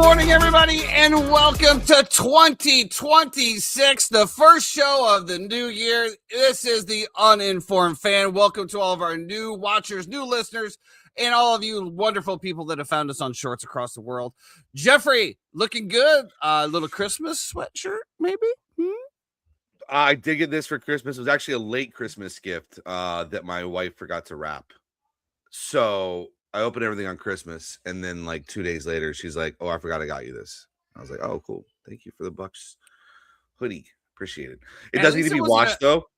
morning, everybody, and welcome to 2026, the first show of the new year. This is the Uninformed Fan. Welcome to all of our new watchers, new listeners, and all of you wonderful people that have found us on shorts across the world. Jeffrey, looking good. A little Christmas sweatshirt, maybe? I did get this for Christmas. It was actually a late Christmas gift that my wife forgot to wrap. So I opened everything on Christmas, and then like 2 days later, she's like, "Oh, I forgot I got you this." I was like, "Oh, cool. Thank you for the Bucks hoodie. Appreciate it." It At doesn't need least to it be wasn't washed though.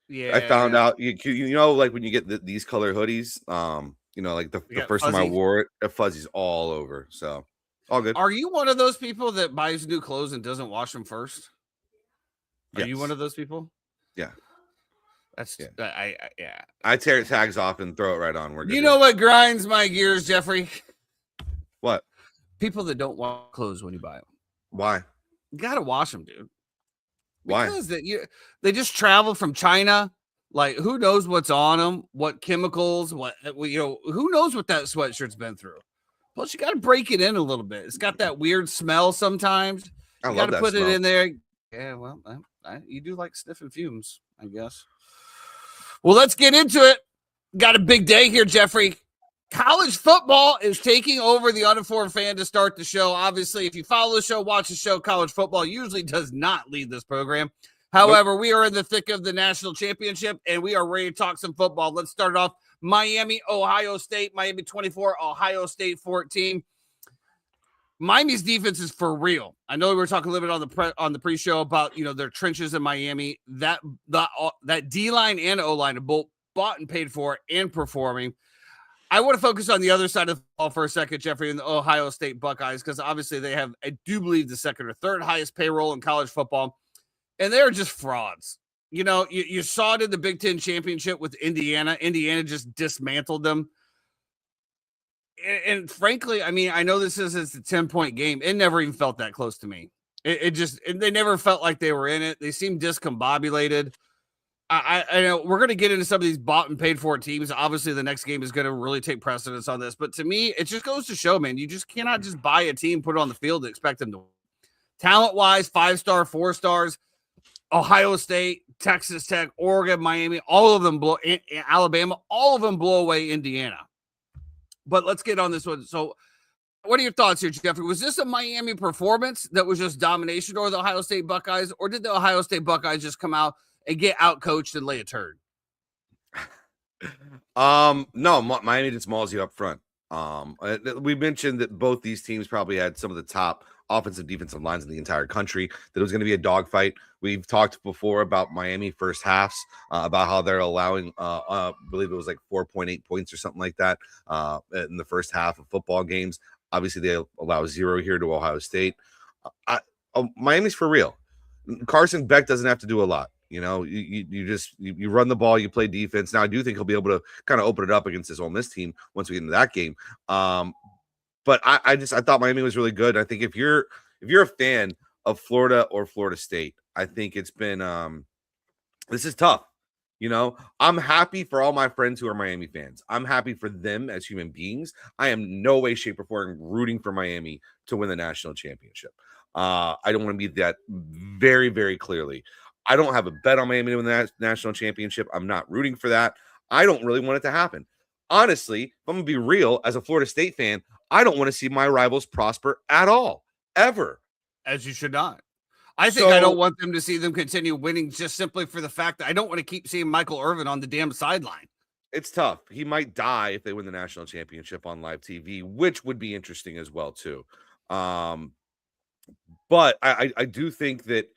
Yeah. I found out you know like when you get these color hoodies, like the got first time I fuzzy. wore it fuzzies all over. So all good. Are you one of those people that buys new clothes and doesn't wash them first? Are you one Yes. of those people? Yeah. That's Yeah. yeah. I tear tags off and throw it right on. We're good. You know what grinds my gears, Jeffrey? What? People that don't wash clothes when you buy them. Why? You gotta wash them, dude. Why? Because they just travel from China. Like, who knows what's on them? What chemicals? Who knows what that sweatshirt's been through? Plus, you got to break it in a little bit. It's got that weird smell sometimes. I You love got to that put smell. it in there. Yeah, well, you do like sniffing fumes, I guess. Well, let's get into it. Got a big day here, Jeffrey. College football is taking over the Uninformed Fan to start the show. Obviously, if you follow the show, watch the show, college football usually does not lead this program. However, We are in the thick of the national championship, and we are ready to talk some football. Let's start off Miami, Ohio State. Miami 24, Ohio State 14. Miami's defense is for real. I know we were talking a little bit on the pre-show about their trenches in Miami. That D-line and O-line are both bought and paid for and performing. I want to focus on the other side of the ball for a second, Jeffrey, and the Ohio State Buckeyes, because obviously they have, I do believe, the second or third highest payroll in college football, and they're just frauds. You saw it in the Big Ten championship with Indiana. Indiana just dismantled them. And frankly, I mean, I know it's a 10-point game. It never even felt that close to me. They never felt like they were in it. They seemed discombobulated. I know we're going to get into some of these bought and paid for teams. Obviously, the next game is going to really take precedence on this. But to me, it just goes to show, man, you just cannot just buy a team, put it on the field, and expect them to win. Talent-wise, 5-star, 4 stars, Ohio State, Texas Tech, Oregon, Miami, all of them Alabama, all of them blow away Indiana. But let's get on this one. So what are your thoughts here, Jeffrey? Was this a Miami performance that was just domination over the Ohio State Buckeyes, or did the Ohio State Buckeyes just come out and get out-coached and lay a turd? No, Miami just mauls you up front. We mentioned that both these teams probably had some of the top offensive defensive lines in the entire country, that it was going to be a dogfight. We've talked before about Miami first halves, about how they're allowing, I believe it was like 4.8 points or something like that in the first half of football games. Obviously, they allow 0 here to Ohio State. Miami's for real. Carson Beck doesn't have to do a lot. You run the ball, you play defense. Now, I do think he'll be able to kind of open it up against this Ole Miss team once we get into that game. But I thought Miami was really good. I think if you're a fan of Florida or Florida State, I think it's been this is tough. I'm happy for all my friends who are Miami fans. I'm happy for them as human beings. I am no way, shape, or form rooting for Miami to win the national championship. I don't want to be that very, very clearly. I don't have a bet on Miami to win the national championship. I'm not rooting for that. I don't really want it to happen. Honestly, if I'm going to be real, as a Florida State fan, I don't want to see my rivals prosper at all, ever. As you should not. I don't want them to see them continue winning just simply for the fact that I don't want to keep seeing Michael Irvin on the damn sideline. It's tough. He might die if they win the national championship on live TV, which would be interesting as well, too. But I do think that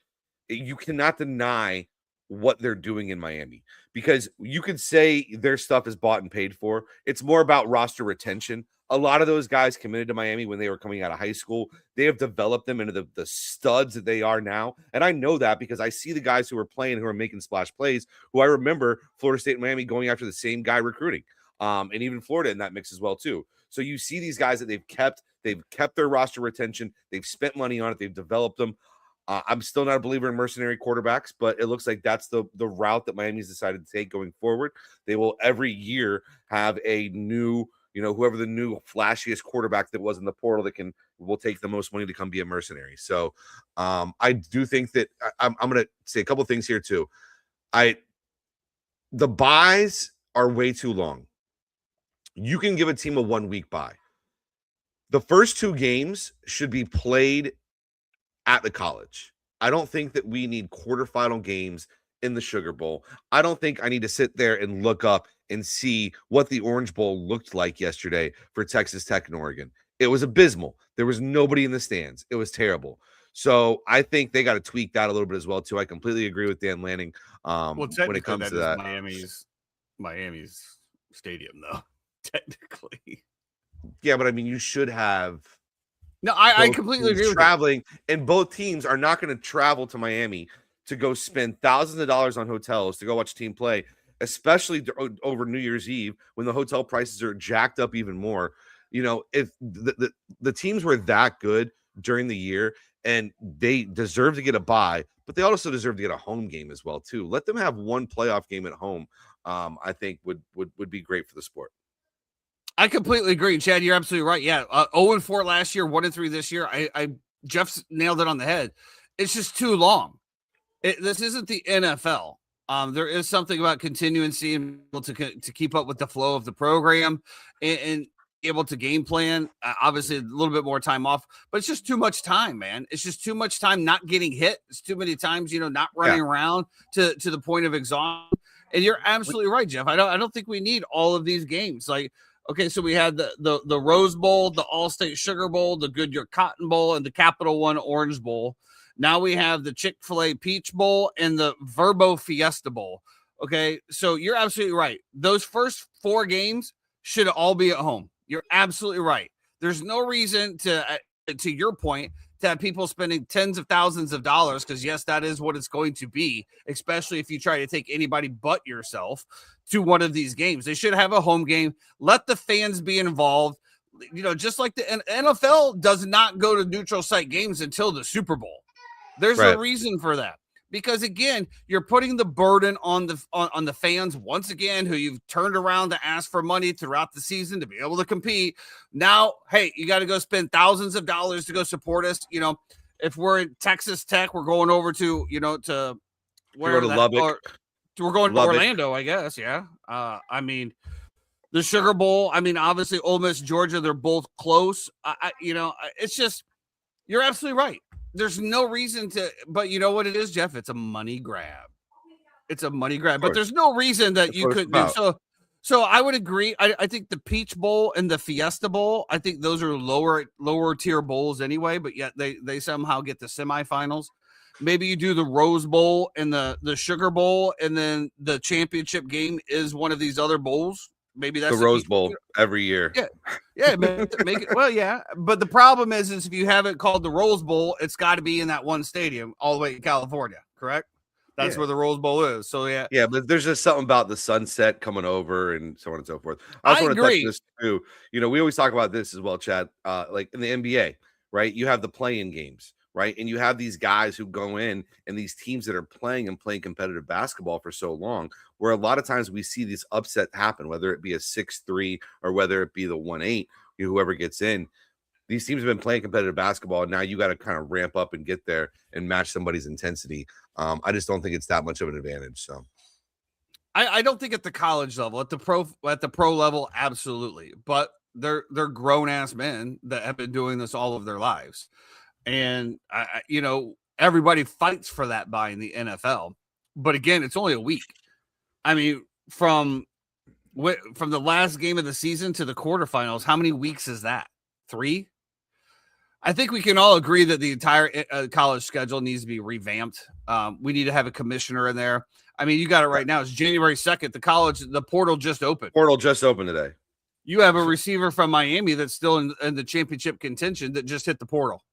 you cannot deny what they're doing in Miami, because you could say their stuff is bought and paid for. It's more about roster retention. A lot of those guys committed to Miami when they were coming out of high school. They have developed them into the studs that they are now. And I know that because I see the guys who are playing, who are making splash plays, who I remember Florida State and Miami going after the same guy recruiting. And even Florida in that mix as well, too. So you see these guys that they've kept their roster retention. They've spent money on it. They've developed them. I'm still not a believer in mercenary quarterbacks, but it looks like that's the route that Miami's decided to take going forward. They will every year have a new, whoever the new flashiest quarterback that was in the portal that can, will take the most money to come be a mercenary. So I do think that I'm going to say a couple things here too. The buys are way too long. You can give a team a 1 week bye. The first 2 games should be played at the college. I don't think that we need quarterfinal games in the Sugar Bowl. I don't think I need to sit there and look up and see what the Orange Bowl looked like yesterday for Texas Tech and Oregon. It was abysmal. There was nobody in the stands. It was terrible. So I think they got to tweak that a little bit as well too. I completely agree with Dan Lanning when it comes to that. Miami's stadium, though. Technically, yeah, but I mean, you should have. No, I completely agree with traveling, and both teams are not going to travel to Miami to go spend thousands of dollars on hotels to go watch a team play, especially over New Year's Eve when the hotel prices are jacked up even more. You know, if the teams were that good during the year and they deserve to get a bye, but they also deserve to get a home game as well too. Let them have one playoff game at home. I think would be great for the sport. I completely agree, Chad. You're absolutely right. Yeah, 0-4 last year, 1-3 this year. Jeff's nailed it on the head. It's just too long. This isn't the NFL. There is something about continuancy and able to keep up with the flow of the program and able to game plan. Obviously, a little bit more time off, but it's just too much time, man. It's just too much time not getting hit. It's too many times, not running around to the point of exhaustion. And you're absolutely right, Jeff. I don't think we need all of these games. Like, okay, so we had the Rose Bowl, the All-State Sugar Bowl, the Goodyear Cotton Bowl, and the Capital One Orange Bowl. Now we have the Chick-fil-A Peach Bowl and the Verbo Fiesta Bowl. Okay, so you're absolutely right. Those first 4 games should all be at home. You're absolutely right. There's no reason to your point, to have people spending tens of thousands of dollars, because yes, that is what it's going to be, especially if you try to take anybody but yourself to one of these games. They should have a home game. Let the fans be involved. Just like the NFL does not go to neutral site games until the Super Bowl. There's a reason for that. Because again, you're putting the burden on the fans once again, who you've turned around to ask for money throughout the season to be able to compete. Now, hey, you got to go spend thousands of dollars to go support us. If we're in Texas Tech, we're going over to where to Lubbock. We're going to Orlando, I guess. Yeah. I mean, the Sugar Bowl. I mean, obviously, Ole Miss, Georgia, they're both close. It's just, you're absolutely right. There's no reason to, but you know what it is, Jeff? It's a money grab. It's a money grab, but there's no reason that you could do so. I would agree. I think the Peach Bowl and the Fiesta Bowl, I think those are lower tier bowls anyway, but yet they somehow get the semifinals. Maybe you do the Rose Bowl and the Sugar Bowl, and then the championship game is one of these other bowls. Maybe that's the Rose Bowl every year. Yeah, make it. Well, yeah, but the problem is if you have it called the Rose Bowl, it's got to be in that one stadium all the way in California, correct? That's where the Rose Bowl is. So yeah, but there's just something about the sunset coming over and so on and so forth. I also want to touch this too. We always talk about this as well, Chad. Like in the NBA, right? You have the play-in games. Right. And you have these guys who go in and these teams that are playing competitive basketball for so long, where a lot of times we see these upset happen, whether it be a 6-3 or whether it be the 1-8, whoever gets in. These teams have been playing competitive basketball. And now you got to kind of ramp up and get there and match somebody's intensity. I just don't think it's that much of an advantage. So I don't think at the college level, at the pro level, absolutely. But they're grown ass men that have been doing this all of their lives. And, everybody fights for that bye in the NFL. But again, it's only a week. I mean, from the last game of the season to the quarterfinals, how many weeks is that? 3? I think we can all agree that the entire college schedule needs to be revamped. We need to have a commissioner in there. I mean, you got it right now. It's January 2nd. The portal just opened. Portal just opened today. You have a receiver from Miami that's still in the championship contention that just hit the portal.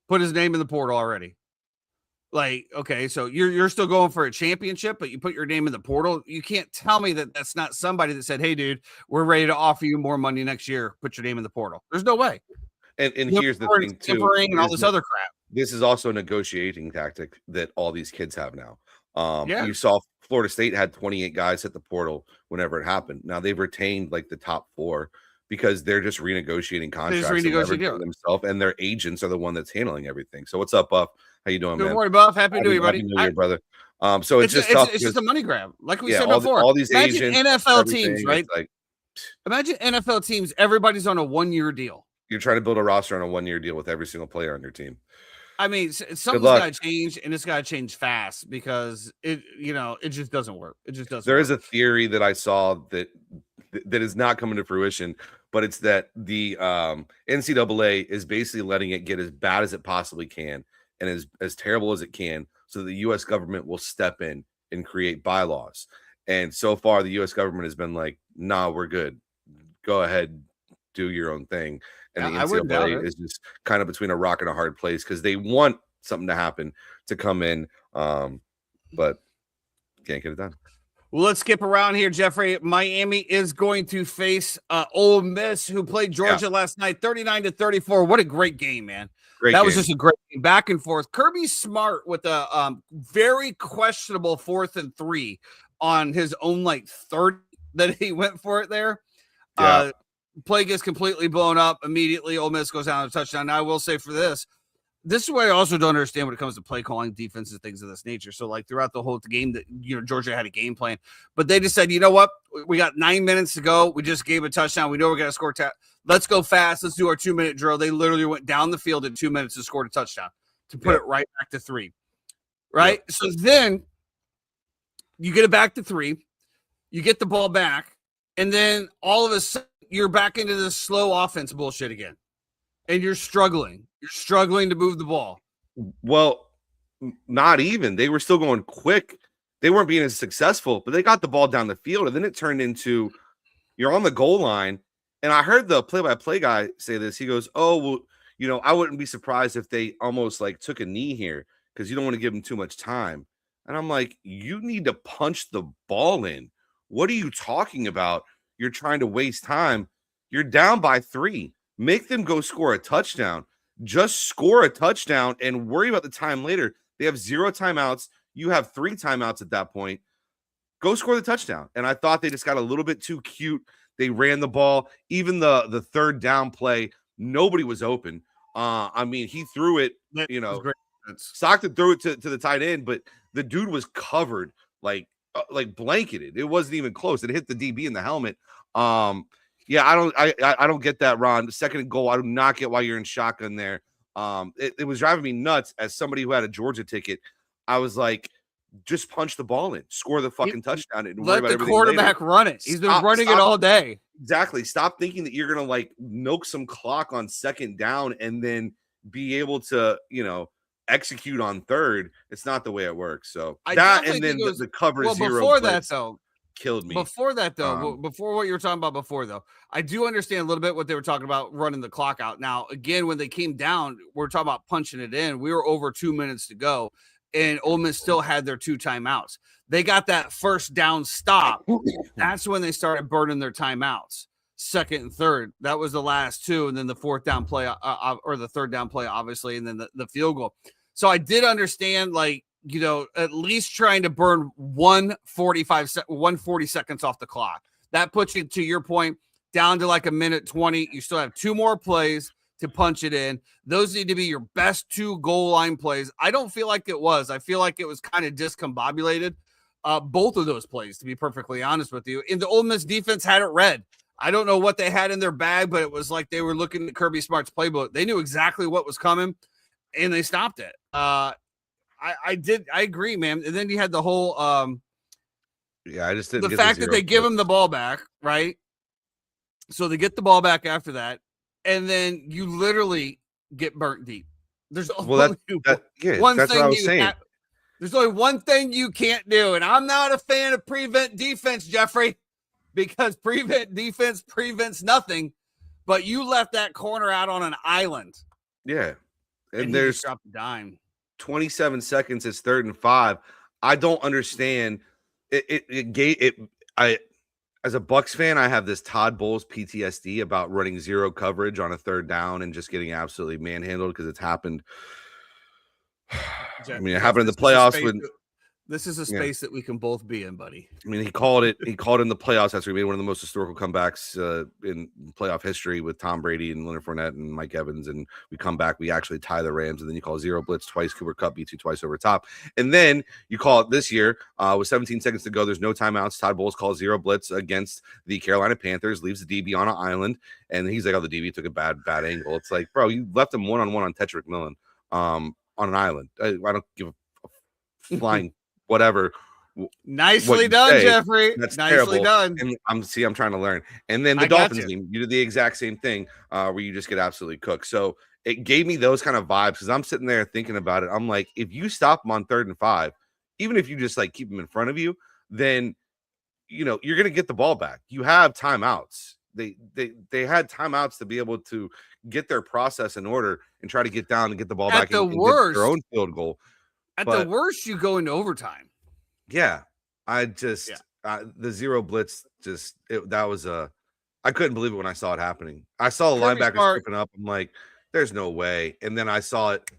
Put his name in the portal already. Like, okay, so you're still going for a championship, but you put your name in the portal. You can't tell me that that's not somebody that said, hey, dude, we're ready to offer you more money next year. Put your name in the portal. There's no way. And here's the thing, too. And all this other crap. This is also a negotiating tactic that all these kids have now. You saw Florida State had 28 guys hit the portal whenever it happened. Now they've retained like the top 4. because they're just renegotiating contracts and renegotiating leveraging themselves, and their agents are the one that's handling everything. So what's up, Buff? How you doing, Good man? morning, Buff. Happy New Year, buddy. Happy New Year, brother. So it's just tough. It's just a money grab, like we yeah, said before. All these Imagine agents, NFL teams, right? Like, imagine NFL teams. Everybody's on a 1-year deal. You're trying to build a roster on a 1-year deal with every single player on your team. I mean, something's got to change, and it's got to change fast because it just doesn't work. It just doesn't. There is a theory that I saw that is not coming to fruition, but it's that the NCAA is basically letting it get as bad as it possibly can and as terrible as it can, so the U.S. government will step in and create bylaws. And so far, the U.S. government has been like, "Nah, we're good. Go ahead, do your own thing." And the NCAA is just kind of between a rock and a hard place because they want something to happen to come in, but can't get it done. Well, let's skip around here, Jeffrey. Miami is going to face Ole Miss, who played Georgia last night, 39-34. What a great game, man. That was just a great game, back and forth. Kirby Smart with a very questionable 4th and 3 on his own, like, 30 that he went for it there. Yeah. Play gets completely blown up immediately. Ole Miss goes down to a touchdown. Now, I will say for this is what I also don't understand when it comes to play calling, defenses, things of this nature. So, like, throughout the whole game, that Georgia had a game plan, but they just said, you know what, we got 9 minutes to go. We just gave a touchdown. We know we're going to score. Let's go fast. Let's do our 2-minute drill. They literally went down the field in 2 minutes and scored a touchdown to put it right back to 3. Right. Yep. So then you get it back to 3. You get the ball back, and then all of a sudden, you're back into this slow offense bullshit again, and you're struggling. You're struggling to move the ball. Well, not even. They were still going quick. They weren't being as successful, but they got the ball down the field, and then it turned into you're on the goal line. And I heard the play-by-play guy say this. He goes, "Oh, well, I wouldn't be surprised if they almost like took a knee here because you don't want to give them too much time." And I'm like, you need to punch the ball in. What are you talking about? You're trying to waste time. You're down by 3. Make them go score a touchdown. Just score a touchdown and worry about the time later. They have 0 timeouts. You have 3 timeouts at that point. Go score the touchdown. And I thought they just got a little bit too cute. They ran the ball. Even the 3rd down play, nobody was open. I mean, he threw it, Stockton threw it to the tight end, but the dude was covered like blanketed. It wasn't even close. It hit the DB in the helmet. I don't get that, Ron. The 2nd and goal, I do not get why you're in shotgun there. It was driving me nuts as somebody who had a Georgia ticket. I was like, just punch the ball in, score the fucking touchdown, and let the quarterback run it. He's been running it all day. Exactly. Stop thinking that you're gonna like milk some clock on 2nd down and then be able to, execute on 3rd. It's not the way it works. So the cover 0. Before that, though, killed me. Before what you were talking about before, though, I do understand a little bit what they were talking about running the clock out. Now, again, when they came down, we're talking about punching it in. We were over 2 minutes to go, and Ole Miss still had their 2 timeouts. They got that 1st down stop. That's when they started burning their timeouts. 2nd and 3rd. That was the last 2, and then the 4th down play or the 3rd down play, obviously, and then the field goal. So I did understand, like, at least trying to burn 140 seconds off the clock. That puts you, to your point, down to like a minute 20. You still have 2 more plays to punch it in. Those need to be your best 2 goal line plays. I don't feel like it was. I feel like it was kind of discombobulated, both of those plays, to be perfectly honest with you. And the Ole Miss defense had it read. I don't know what they had in their bag, but it was like they were looking at Kirby Smart's playbook. They knew exactly what was coming, and they stopped it. I agree, man. And then you had the whole I just didn't the fact that they give them the ball back, right? So they get the ball back after that, and then you literally get burnt deep. There's only one thing there's only one thing you can't do, and I'm not a fan of prevent defense, Jeffrey, because prevent defense prevents nothing. But you left that corner out on an island. Yeah, and there's dropped a dime. 27 seconds. It's 3rd and 5. I don't understand. As a Bucks fan, I have this Todd Bowles PTSD about running 0 coverage on a 3rd down and just getting absolutely manhandled because it's happened. I mean, it happened in the playoffs when This is a space that we can both be in, buddy. I mean, he called it in the playoffs after he made one of the most historical comebacks in playoff history with Tom Brady and Leonard Fournette and Mike Evans. And we come back, we actually tie the Rams, and then you call zero blitz twice. Cooper Kupp beats you twice over top. And then you call it this year with 17 seconds to go. There's no timeouts. Todd Bowles calls zero blitz against the Carolina Panthers, leaves the DB on an island. And he's like, oh, the DB took a bad angle. It's like, bro, you left him one-on-one on Tetrick McMillan on an island. I don't give a flying whatever. Nicely done, say. Jeffrey. That's nicely terrible. done. And I'm trying to learn. And then the Dolphins game, you did the exact same thing where you just get absolutely cooked. So it gave me those kind of vibes because I'm sitting there thinking about it. I'm like, if you stop them on 3rd and 5, even if you just like keep them in front of you, then you're going to get the ball back. You have timeouts. They had timeouts to be able to get their process in order and try to get down and get the ball back and get their own field goal. At the worst, you go into overtime. Yeah, I just the zero blitz I couldn't believe it when I saw it happening. I saw the linebacker stripping up. I'm like, there's no way. And then I saw it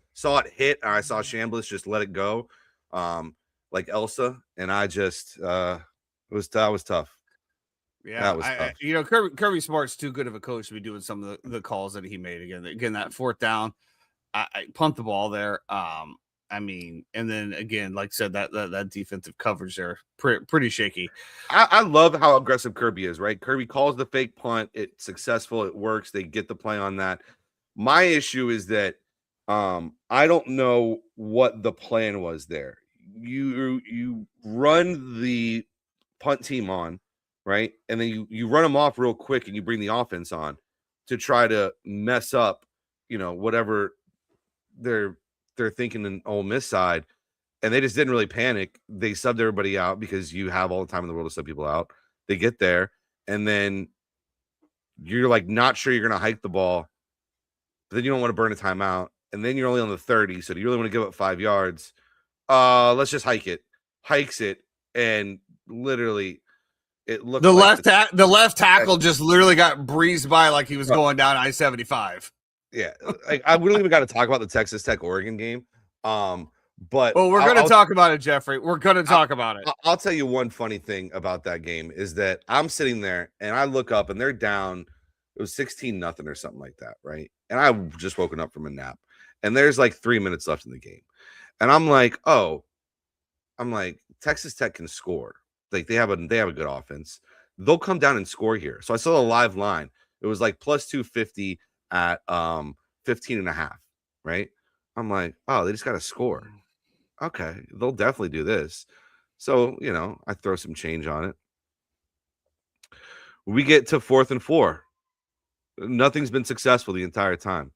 hit, and I saw Chambliss just let it go, like Elsa, and I just that was tough. Yeah, that was tough. Kirby Smart's too good of a coach to be doing some of the calls that he made again. That 4th down, I pumped the ball there. I mean, and then again, like I said, that defensive coverage there, pretty shaky. I love how aggressive Kirby is, right? Kirby calls the fake punt. It's successful. It works. They get the play on that. My issue is that I don't know what the plan was there. You run the punt team on, right? And then you run them off real quick and you bring the offense on to try to mess up, whatever they're thinking in Ole Miss side, and they just didn't really panic. They subbed everybody out because you have all the time in the world to sub people out. They get there, and then you're like not sure you're going to hike the ball, but then you don't want to burn a timeout, and then you're only on the 30, so do you really want to give up 5 yards? Let's just hike it. Hikes it, and literally it looked the left tackle just literally got breezed by like he was going down I-75. Yeah, we don't even got to talk about the Texas Tech Oregon game. But we're going to talk about it, Jeffrey. We're going to talk about it. I'll tell you one funny thing about that game is that I'm sitting there and I look up and they're down. It was 16-0 or something like that, right? And I just woken up from a nap, and there's like 3 minutes left in the game, and I'm like, Texas Tech can score. Like they have a good offense. They'll come down and score here. So I saw the live line. It was like plus 250. At 15.5, right? I'm like, oh, they just got to score. Okay, they'll definitely do this. So, I throw some change on it. We get to 4th and 4. Nothing's been successful the entire time.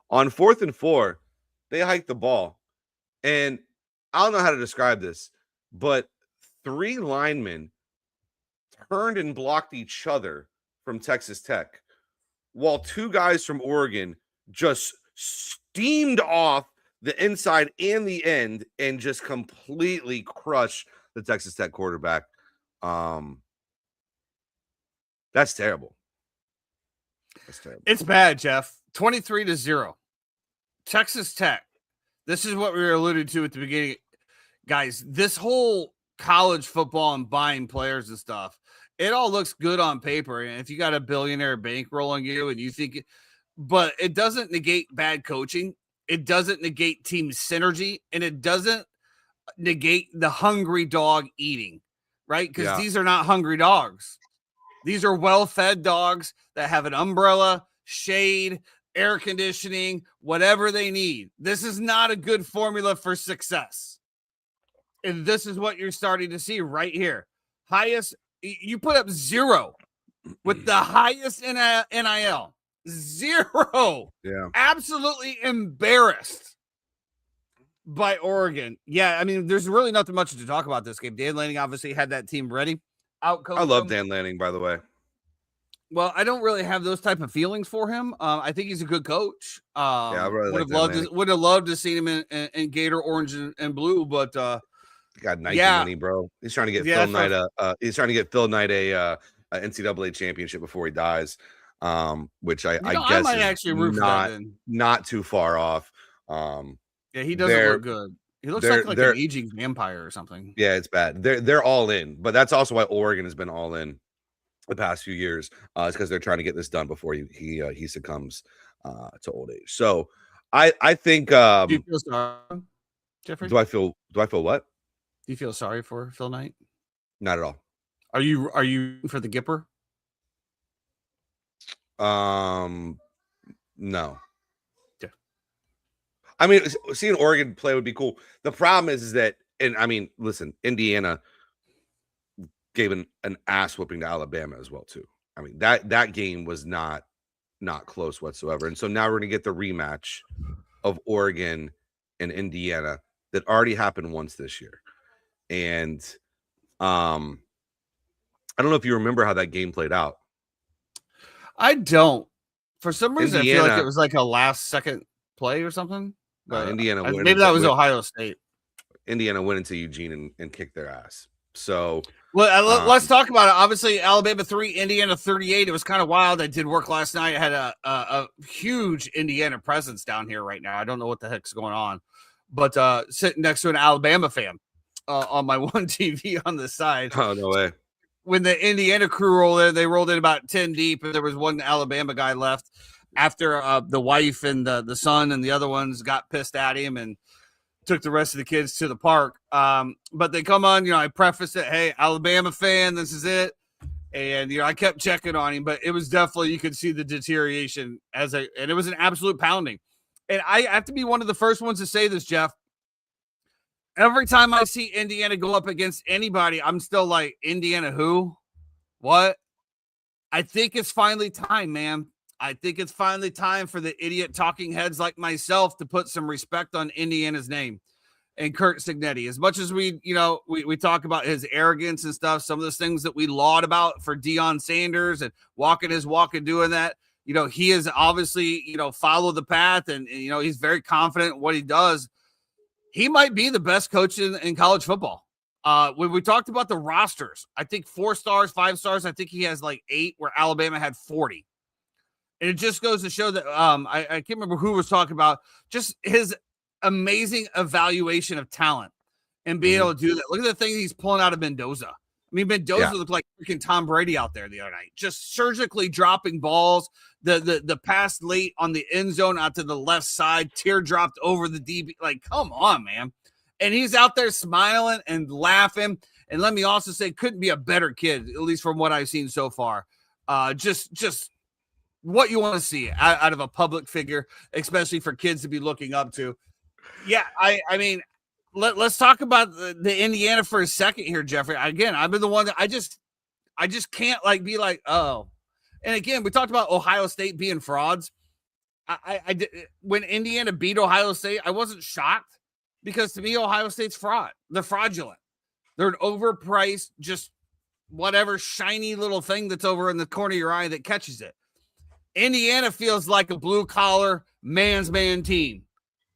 On 4th and 4, they hike the ball. And I don't know how to describe this, but 3 linemen turned and blocked each other from Texas Tech, while 2 guys from Oregon just steamed off the inside and the end and just completely crushed the Texas Tech quarterback. That's terrible. It's bad, Jeff. 23-0. Texas Tech. This is what we were alluding to at the beginning. Guys, this whole college football and buying players and stuff, it all looks good on paper. And if you got a billionaire bankrolling you and you think but it doesn't negate bad coaching. It doesn't negate team synergy, and it doesn't negate the hungry dog eating, right? Because these are not hungry dogs. These are well-fed dogs that have an umbrella, shade, air conditioning, whatever they need. This is not a good formula for success. And this is what you're starting to see right here. You put up 0 with the highest NIL. 0. Yeah. Absolutely embarrassed by Oregon. Yeah, I mean, there's really nothing much to talk about this game. Dan Lanning obviously had that team ready. I love Dan Lanning, by the way. Well, I don't really have those type of feelings for him. I think he's a good coach. I really would have loved to see him in Gator orange and blue, but he got Nike money, bro. He's trying to get Phil Knight a NCAA championship before he dies. Which I guess I might actually root for that. Not too far off. Yeah, he doesn't look good. He looks They're like an aging vampire or something. yeah, it's bad. They're all in, but that's also why Oregon has been all in the past few years. It's because they're trying to get this done before he succumbs to old age. So I think Do you feel sorry, Jeffrey? do I feel what? Do you feel sorry for Phil Knight? Not at all. Are you for the Gipper? No. Yeah. I mean, seeing Oregon play would be cool. The problem is that, and I mean, listen, Indiana gave an ass whooping to Alabama as well too. I mean, that game was not close whatsoever. And so now we're gonna get the rematch of Oregon and Indiana that already happened once this year. And I don't know if you remember how that game played out. I don't. For some reason, I feel like Indiana- it was like a last second play or something. But Indiana went maybe that was went- Ohio State. Indiana went into Eugene and kicked their ass. So Well, let's talk about it. Obviously, Alabama 3, Indiana 38. It was kind of wild. I did work last night. I had a huge Indiana presence down here right now. I don't know what the heck's going on, but sitting next to an Alabama fan on my one TV on the side. oh no way. When the Indiana crew rolled in, they rolled in about 10 deep, and there was one Alabama guy left after the wife and the son and the other ones got pissed at him and took the rest of the kids to the park. But they come on, I prefaced it, hey, Alabama fan, this is it. And, I kept checking on him, but it was definitely, you could see the deterioration and it was an absolute pounding. And I have to be one of the first ones to say this, Jeff. Every time I see Indiana go up against anybody, I'm still like, Indiana who? What? I think it's finally time, man. I think it's finally time for the idiot talking heads like myself to put some respect on Indiana's name and Kurt Cignetti. As much as we talk about his arrogance and stuff, some of those things that we laud about for Deion Sanders and walking his walk and doing that, he is obviously, followed the path and he's very confident in what he does. He might be the best coach in college football. When we talked about the rosters, I think 4 stars, 5 stars, I think he has like 8 where Alabama had 40. And it just goes to show that I can't remember who was talking about just his amazing evaluation of talent and being able to do that. Look at the thing he's pulling out of Mendoza. I mean, Mendoza looked like freaking Tom Brady out there the other night, just surgically dropping balls. The pass late on the end zone out to the left side, teardropped over the DB. Like, come on, man. And he's out there smiling and laughing. And let me also say, couldn't be a better kid, at least from what I've seen so far. Just what you want to see out of a public figure, especially for kids to be looking up to. Yeah, I mean, let's talk about the Indiana for a second here, Jeffrey. Again, I've been the one that I just can't be like, oh. And again, we talked about Ohio State being frauds. I did, when Indiana beat Ohio State, I wasn't shocked because to me, Ohio State's fraud. They're fraudulent. They're an overpriced, just whatever shiny little thing that's over in the corner of your eye that catches it. Indiana feels like a blue-collar, man's man team.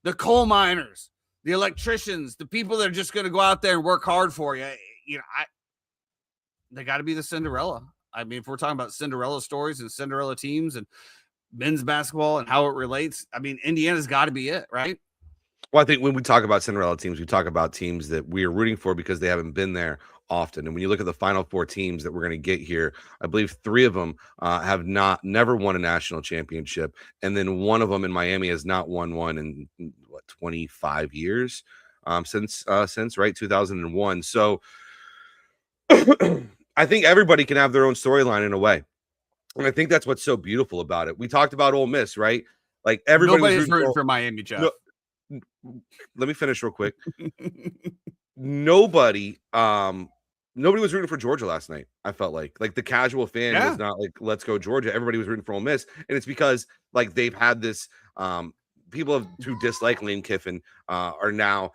The coal miners, the electricians, the people that are just going to go out there and work hard for you. They got to be the Cinderella. I mean, if we're talking about Cinderella stories and Cinderella teams and men's basketball and how it relates, I mean, Indiana's got to be it, right? Well, I think when we talk about Cinderella teams, we talk about teams that we are rooting for because they haven't been there often. And when you look at the final 4 teams that we're going to get here, I believe 3 of them have never won a national championship. And then one of them in Miami has not won one in 25 years since 2001. So I think everybody can have their own storyline in a way. And I think that's what's so beautiful about it. We talked about Ole Miss, right? Like everybody Nobody's rooting for Miami, Jeff. No, let me finish real quick. Nobody was rooting for Georgia last night. I felt like the casual fan was not like, let's go Georgia. Everybody was rooting for Ole Miss. And it's because like they've had this people who dislike Lane Kiffin are now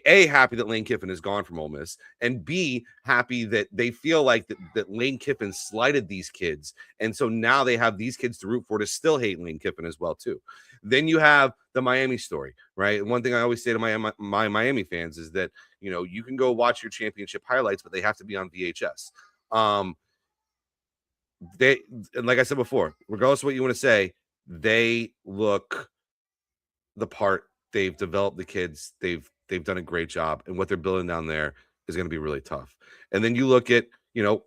A, happy that Lane Kiffin is gone from Ole Miss, and B, happy that they feel like that Lane Kiffin slighted these kids. And so now they have these kids to root for to still hate Lane Kiffin as well, too. Then you have the Miami story, right? And one thing I always say to my Miami fans is that, you can go watch your championship highlights, but they have to be on VHS. And like I said before, regardless of what you want to say, they look the part. They've developed the kids. They've They've done a great job, and what they're building down there is going to be really tough. And then you look at,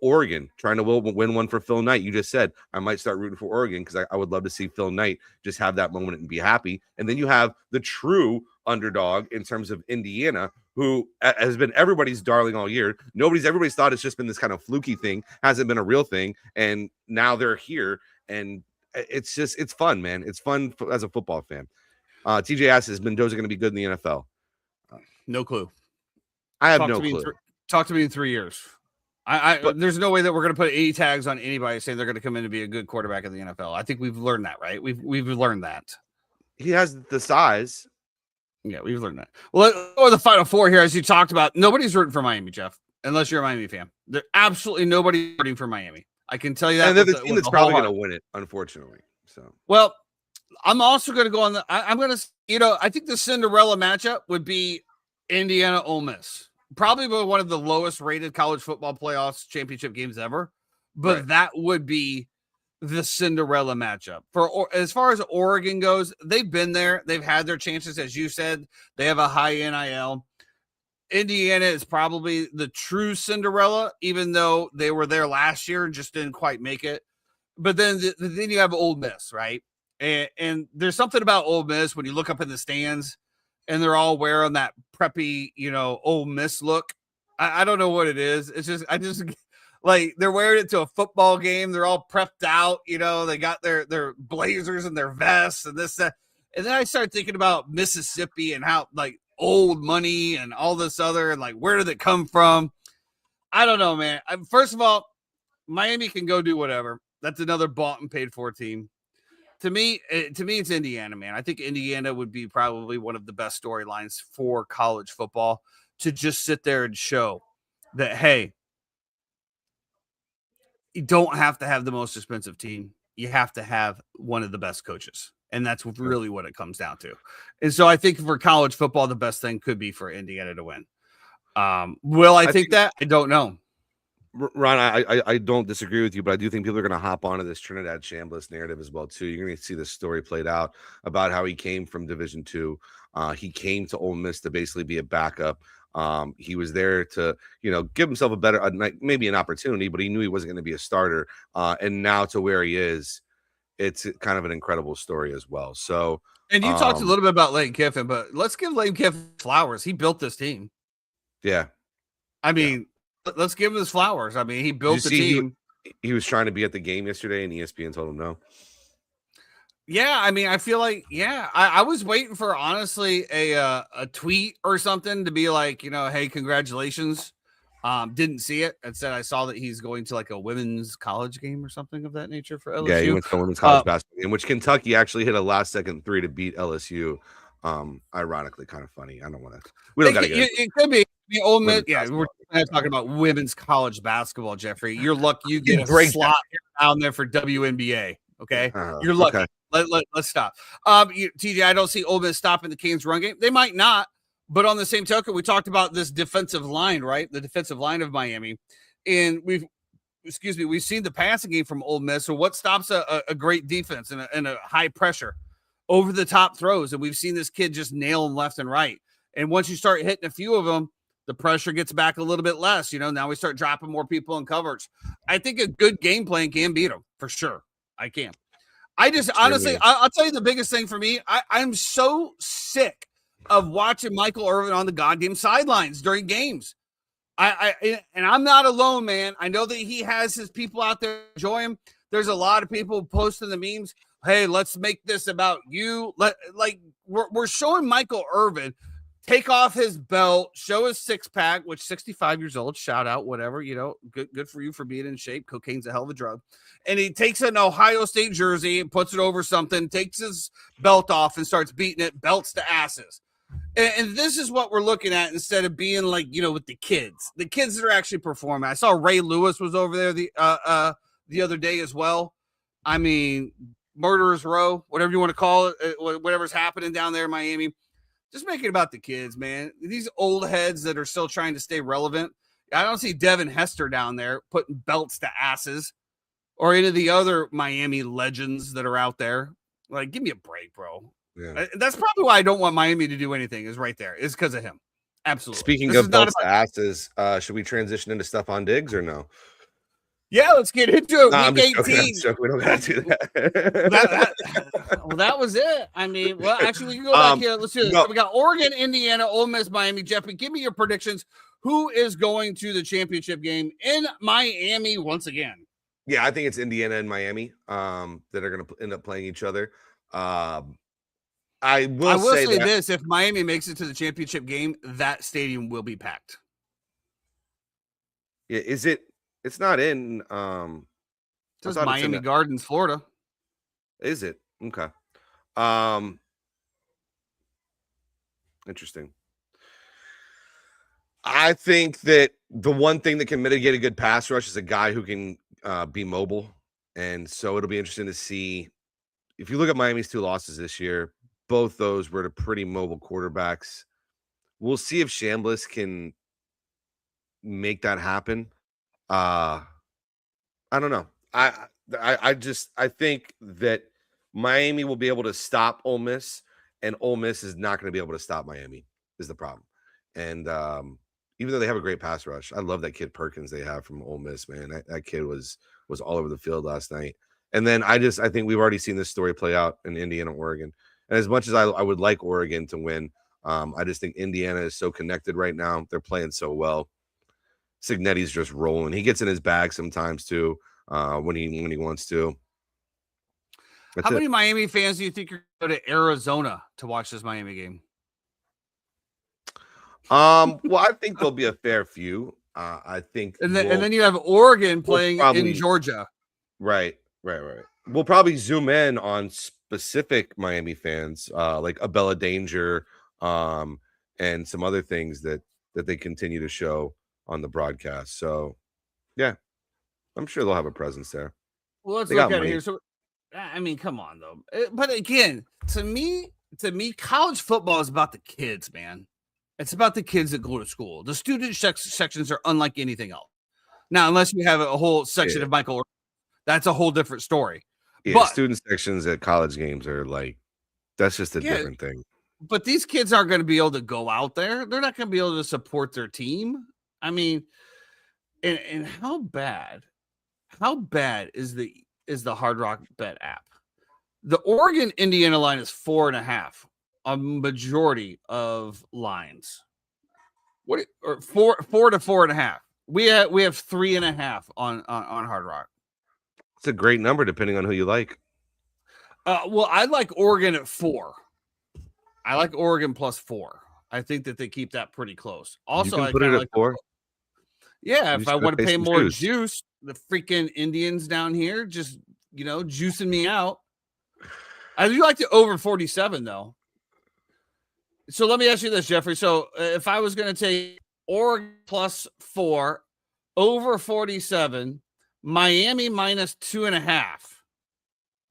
Oregon trying to win one for Phil Knight. You just said I might start rooting for Oregon because I would love to see Phil Knight just have that moment and be happy. And then you have the true underdog in terms of Indiana, who has been everybody's darling all year. Everybody's thought it's just been this kind of fluky thing, hasn't been a real thing, and now they're here, and it's fun, man. It's fun as a football fan. TJ asks, is Mendoza going to be good in the NFL? No clue. I have no clue. Talk to me in 3 years. There's no way that we're going to put 80 tags on anybody saying they're going to come in to be a good quarterback in the NFL. I think we've learned that, right? We've learned that. He has the size. Yeah, we've learned that. Well, let's go to the Final Four here, as you talked about. Nobody's rooting for Miami, Jeff, unless you're a Miami fan. There's absolutely nobody rooting for Miami. I can tell you that. And they're the team that's probably going to win it, unfortunately. So, well, I'm also going to go on the. I'm going to, I think the Cinderella matchup would be Indiana Ole Miss. Probably one of the lowest rated college football playoffs championship games ever, but right. That would be the Cinderella matchup. As far as Oregon goes, they've been there. They've had their chances. As you said, they have a high NIL. Indiana is probably the true Cinderella, even though they were there last year and just didn't quite make it. But then you have Ole Miss, right? And there's something about Ole Miss when you look up in the stands and they're all wearing that preppy, Ole Miss look. I don't know what it is. It's just, like they're wearing it to a football game. They're all prepped out, they got their blazers and their vests and this, that. And then I started thinking about Mississippi and how like old money and all this other, and like, where did it come from? I don't know, man. First of all, Miami can go do whatever. That's another bought and paid for team. To me, it's Indiana, man. I think Indiana would be probably one of the best storylines for college football, to just sit there and show that, hey, you don't have to have the most expensive team. You have to have one of the best coaches. And that's really what it comes down to. And so I think for college football, the best thing could be for Indiana to win. Will I think that? I don't know. Ron, I don't disagree with you, but I do think people are going to hop onto this Trinidad Chambliss narrative as well too. You're going to see this story played out about how he came from Division II. He came to Ole Miss to basically be a backup. He was there to, give himself maybe an opportunity, but he knew he wasn't going to be a starter. And now to where he is, it's kind of an incredible story as well. So, and you talked a little bit about Lane Kiffin, but let's give Lane Kiffin flowers. He built this team. Yeah. I mean, let's give him his flowers. I mean, he built the team. He was trying to be at the game yesterday, and ESPN told him no. Yeah, I mean, I feel like, I was waiting for, honestly, a tweet or something to be like, hey, congratulations. Didn't see it. Instead, I saw that he's going to like a women's college game or something of that nature for LSU. Yeah, he went to a women's college basketball game, which Kentucky actually hit a last-second three to beat LSU. Ironically, kind of funny. I don't want to. We don't got to get it. It could be Ole Miss. Yeah, we're talking about women's college basketball, Jeffrey. You're lucky you get a slot down there for WNBA. Okay, you're lucky. Okay. Let's stop. TJ, I don't see Ole Miss stopping the Canes run game. They might not, but on the same token, we talked about this defensive line, right? The defensive line of Miami, and we've seen the passing game from Ole Miss. So what stops a great defense and a high pressure over the top throws? And we've seen this kid just nail them left and right. And once you start hitting a few of them, the pressure gets back a little bit less. Now we start dropping more people in coverage. I think a good game plan can beat them for sure. I can. I just honestly, I'll tell you the biggest thing for me. I'm so sick of watching Michael Irvin on the goddamn sidelines during games. And I'm not alone, man. I know that he has his people out there enjoy him. There's a lot of people posting the memes. Hey, let's make this about you. We're showing Michael Irvin take off his belt, show his six-pack, which 65 years old, shout out, whatever, good for you for being in shape. Cocaine's a hell of a drug. And he takes an Ohio State jersey and puts it over something, takes his belt off and starts beating it, belts to asses. And this is what we're looking at instead of being like, with the kids that are actually performing. I saw Ray Lewis was over there the other day as well. I mean, Murderers Row, whatever you want to call it, whatever's happening down there in Miami. Just make it about the kids, man. These old heads that are still trying to stay relevant. I don't see Devin Hester down there putting belts to asses or any of the other Miami legends that are out there. Like, give me a break, bro. Yeah. That's probably why I don't want Miami to do anything is right there. Is because of him. Absolutely. Speaking This of is not belts to asses, should we transition into Stephon Diggs or no? Yeah, let's get into it. No, I'm Week just joking. 18. I'm just joking. We don't gotta do Well, that was it. I mean, well, actually, we can go back here. Let's do this. no. So we got Oregon, Indiana, Ole Miss, Miami. Jeffrey, give me your predictions. Who is going to the championship game in Miami once again? Yeah, I think it's Indiana and Miami that are going to end up playing each other. I will say this: if Miami makes it to the championship game, that stadium will be packed. Yeah, is it? It's not in. It's Miami Gardens, Florida. Is it? Okay. Interesting. I think that the one thing that can mitigate a good pass rush is a guy who can be mobile. And so it'll be interesting to see. If you look at Miami's 2 losses this year, both those were to pretty mobile quarterbacks. We'll see if Chambliss can make that happen. I don't know. I think that Miami will be able to stop Ole Miss, and Ole Miss is not going to be able to stop Miami is the problem. And even though they have a great pass rush, I love that kid Perkins they have from Ole Miss, man. That kid was all over the field last night. And then I think we've already seen this story play out in Indiana, Oregon. And as much as I would like Oregon to win, I just think Indiana is so connected right now. They're playing so well. Cignetti's just rolling. He gets in his bag sometimes too when he wants to. How many Miami fans do you think are going to go to Arizona to watch this Miami game? Well, I think there'll be a fair few. I think, and then you have Oregon playing in Georgia. Right. We'll probably zoom in on specific Miami fans, like Abella Danger, and some other things that they continue to show on the broadcast. So, yeah, I'm sure they'll have a presence there. Well, let's look at it here. So, I mean, come on though. But again, to me, college football is about the kids, man. It's about the kids that go to school. The student sections are unlike anything else. Now, unless you have a whole section of Michael, that's a whole different story. Yeah, but student sections at college games are like, that's just a different thing. But these kids aren't going to be able to go out there. They're not going to be able to support their team. I mean, and how bad is the Hard Rock Bet app? The Oregon Indiana line is 4.5. A majority of lines. Or 4 to 4.5. We have 3.5 on Hard Rock. It's a great number depending on who you like. Well, I like Oregon at 4. I like Oregon plus 4. I think that they keep that pretty close. Also, you can put it at 4. Yeah, if I want to pay more juice, the freaking Indians down here just juicing me out. I do like the over 47 though. So let me ask you this, Jeffrey. So if I was going to take Oregon plus 4, over 47, Miami minus 2.5.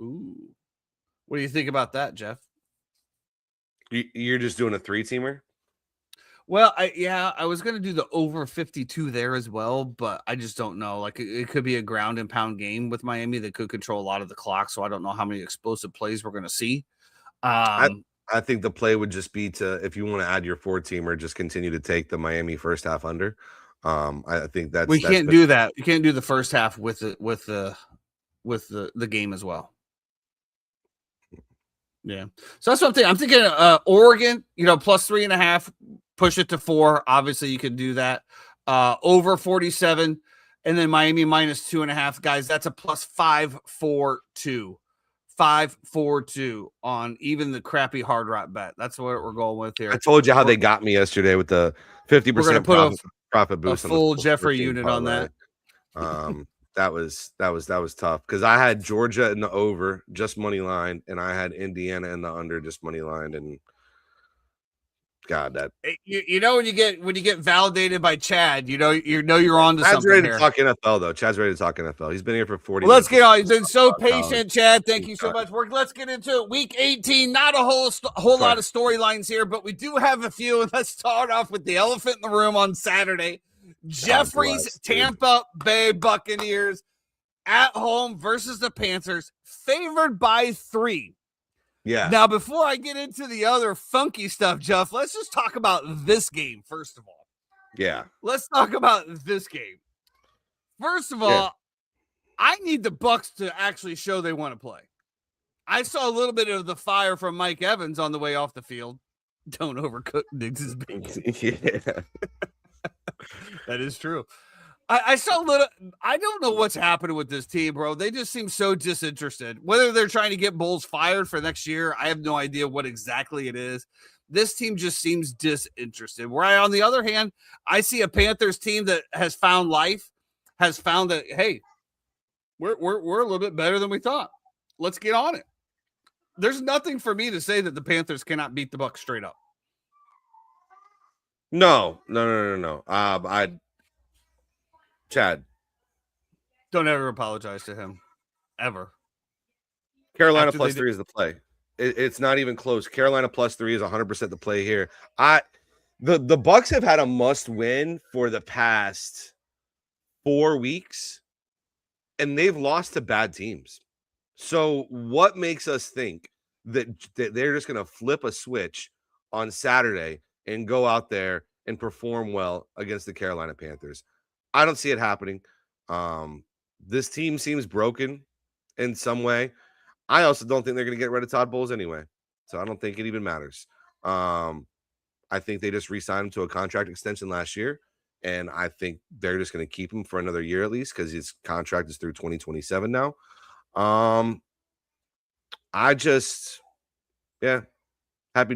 Ooh. What do you think about that, Jeff? You're just doing a 3-teamer? Well, I was going to do the over 52 there as well, but I just don't know. Like it could be a ground and pound game with Miami that could control a lot of the clock. So I don't know how many explosive plays we're going to see. I think the play would just be to, if you want to add your 4-teamer, just continue to take the Miami first half under. I think we can't do that. You can't do the first half with the game as well. Yeah, so that's what I'm thinking. I'm thinking Oregon, plus 3.5, push it to 4. Obviously, you can do that. Over 47, and then Miami minus 2.5. Guys, that's a plus 542. 542 on even the crappy Hard Rock Bet. That's what we're going with here. I told you how they got me yesterday with the 50% profit boost. A full Jeffrey unit on that. That was tough because I had Georgia in the over, just money line, and I had Indiana in the under, just money line, and God, that when you get validated by Chad, you're on to something. Chad's ready to talk NFL though. Chad's ready to talk NFL. He's been here for 40. Well, let's get on. He's been so patient, Chad. Thank you so much. Let's get into it. Week 18. Not a whole lot of storylines here, but we do have a few. And let's start off with the elephant in the room on Saturday. Jeffrey's Tampa Bay Buccaneers at home versus the Panthers, favored by 3. Yeah. Now, before I get into the other funky stuff, Jeff, let's just talk about this game first of all. Yeah. Let's talk about this game. First of all, Yeah. I need the Bucks to actually show they want to play. I saw a little bit of the fire from Mike Evans on the way off the field. Don't overcook Diggs' bacon. Yeah. That is true. I saw a little. I don't know what's happening with this team, bro. They just seem so disinterested. Whether they're trying to get Bulls fired for next year, I have no idea what exactly it is. This team just seems disinterested. Where on the other hand, I see a Panthers team that has found life, has found that hey, we're a little bit better than we thought. Let's get on it. There's nothing for me to say that the Panthers cannot beat the Bucks straight up. No. Chad. Don't ever apologize to him. Ever. Carolina After plus 3 is the play. It's not even close. Carolina plus 3 is 100% the play here. The Bucks have had a must win for the past 4 weeks, and they've lost to bad teams. So what makes us think that they're just going to flip a switch on Saturday and go out there and perform well against the Carolina Panthers? I don't see it happening. This team seems broken in some way. I also don't think they're going to get rid of Todd Bowles anyway. So I don't think it even matters. I think they just re-signed him to a contract extension last year. And I think they're just going to keep him for another year at least because his contract is through 2027 now. Happy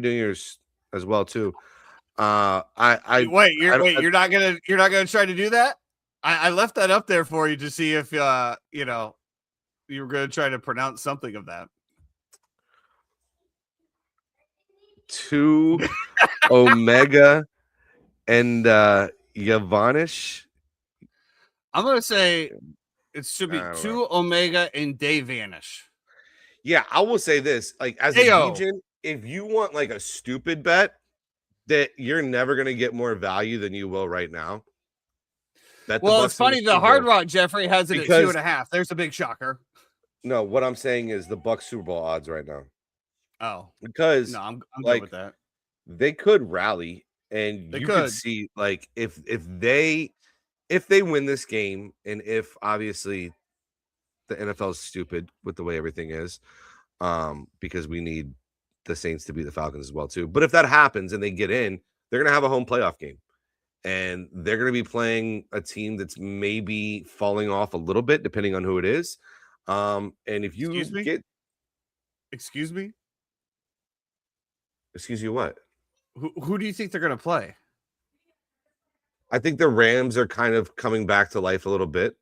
New Year's as well too. You're not gonna try to do that? I left that up there for you to see if you were gonna try to pronounce something of that. 2 Omega and Yavanish. I'm gonna say it should be 2 Omega and Day Vanish. Yeah, I will say this: like as a Legion, if you want like a stupid bet that you're never gonna get more value than you will right now. Well, it's funny. The Hard Rock Jeffrey has it at 2.5. There's a big shocker. No, what I'm saying is the Bucks Super Bowl odds right now. Oh, because no, I'm good with that. They could rally, and you could see like if they win this game, and if obviously the NFL is stupid with the way everything is, because we need the Saints to beat the Falcons as well too. But if that happens and they get in, they're gonna have a home playoff game. And they're going to be playing a team that's maybe falling off a little bit, depending on who it is. And if you excuse me, excuse you, what? Who do you think they're going to play? I think the Rams are kind of coming back to life a little bit.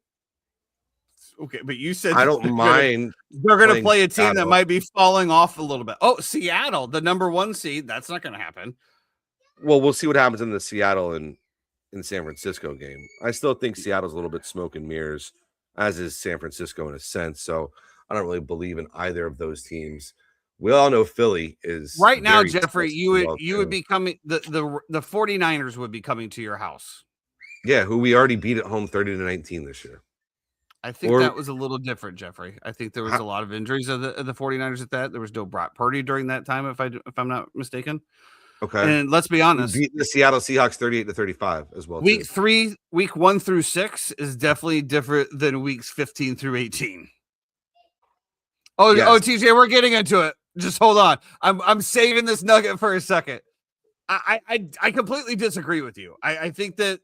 Okay, but you said I don't mind. They're going to play a team that might be falling off a little bit. Oh, Seattle, the number 1 seed. That's not going to happen. Well, we'll see what happens in the Seattle and in San Francisco game. I still think Seattle's a little bit smoke and mirrors, as is San Francisco in a sense. So I don't really believe in either of those teams. We all know Philly is right now, Jeffrey. You would be coming. The 49ers would be coming to your house. Yeah, who we already beat at home 30-19 this year. I think that was a little different, Jeffrey. I think there was a lot of injuries of the 49ers at that. There was no Brock Purdy during that time, if I'm not mistaken. Okay. And let's be honest, beat the Seattle Seahawks 38-35 as well. Week 1 through 6 is definitely different than weeks 15 through 18. Oh, TJ, we're getting into it. Just hold on. I'm saving this nugget for a second. I completely disagree with you. I think that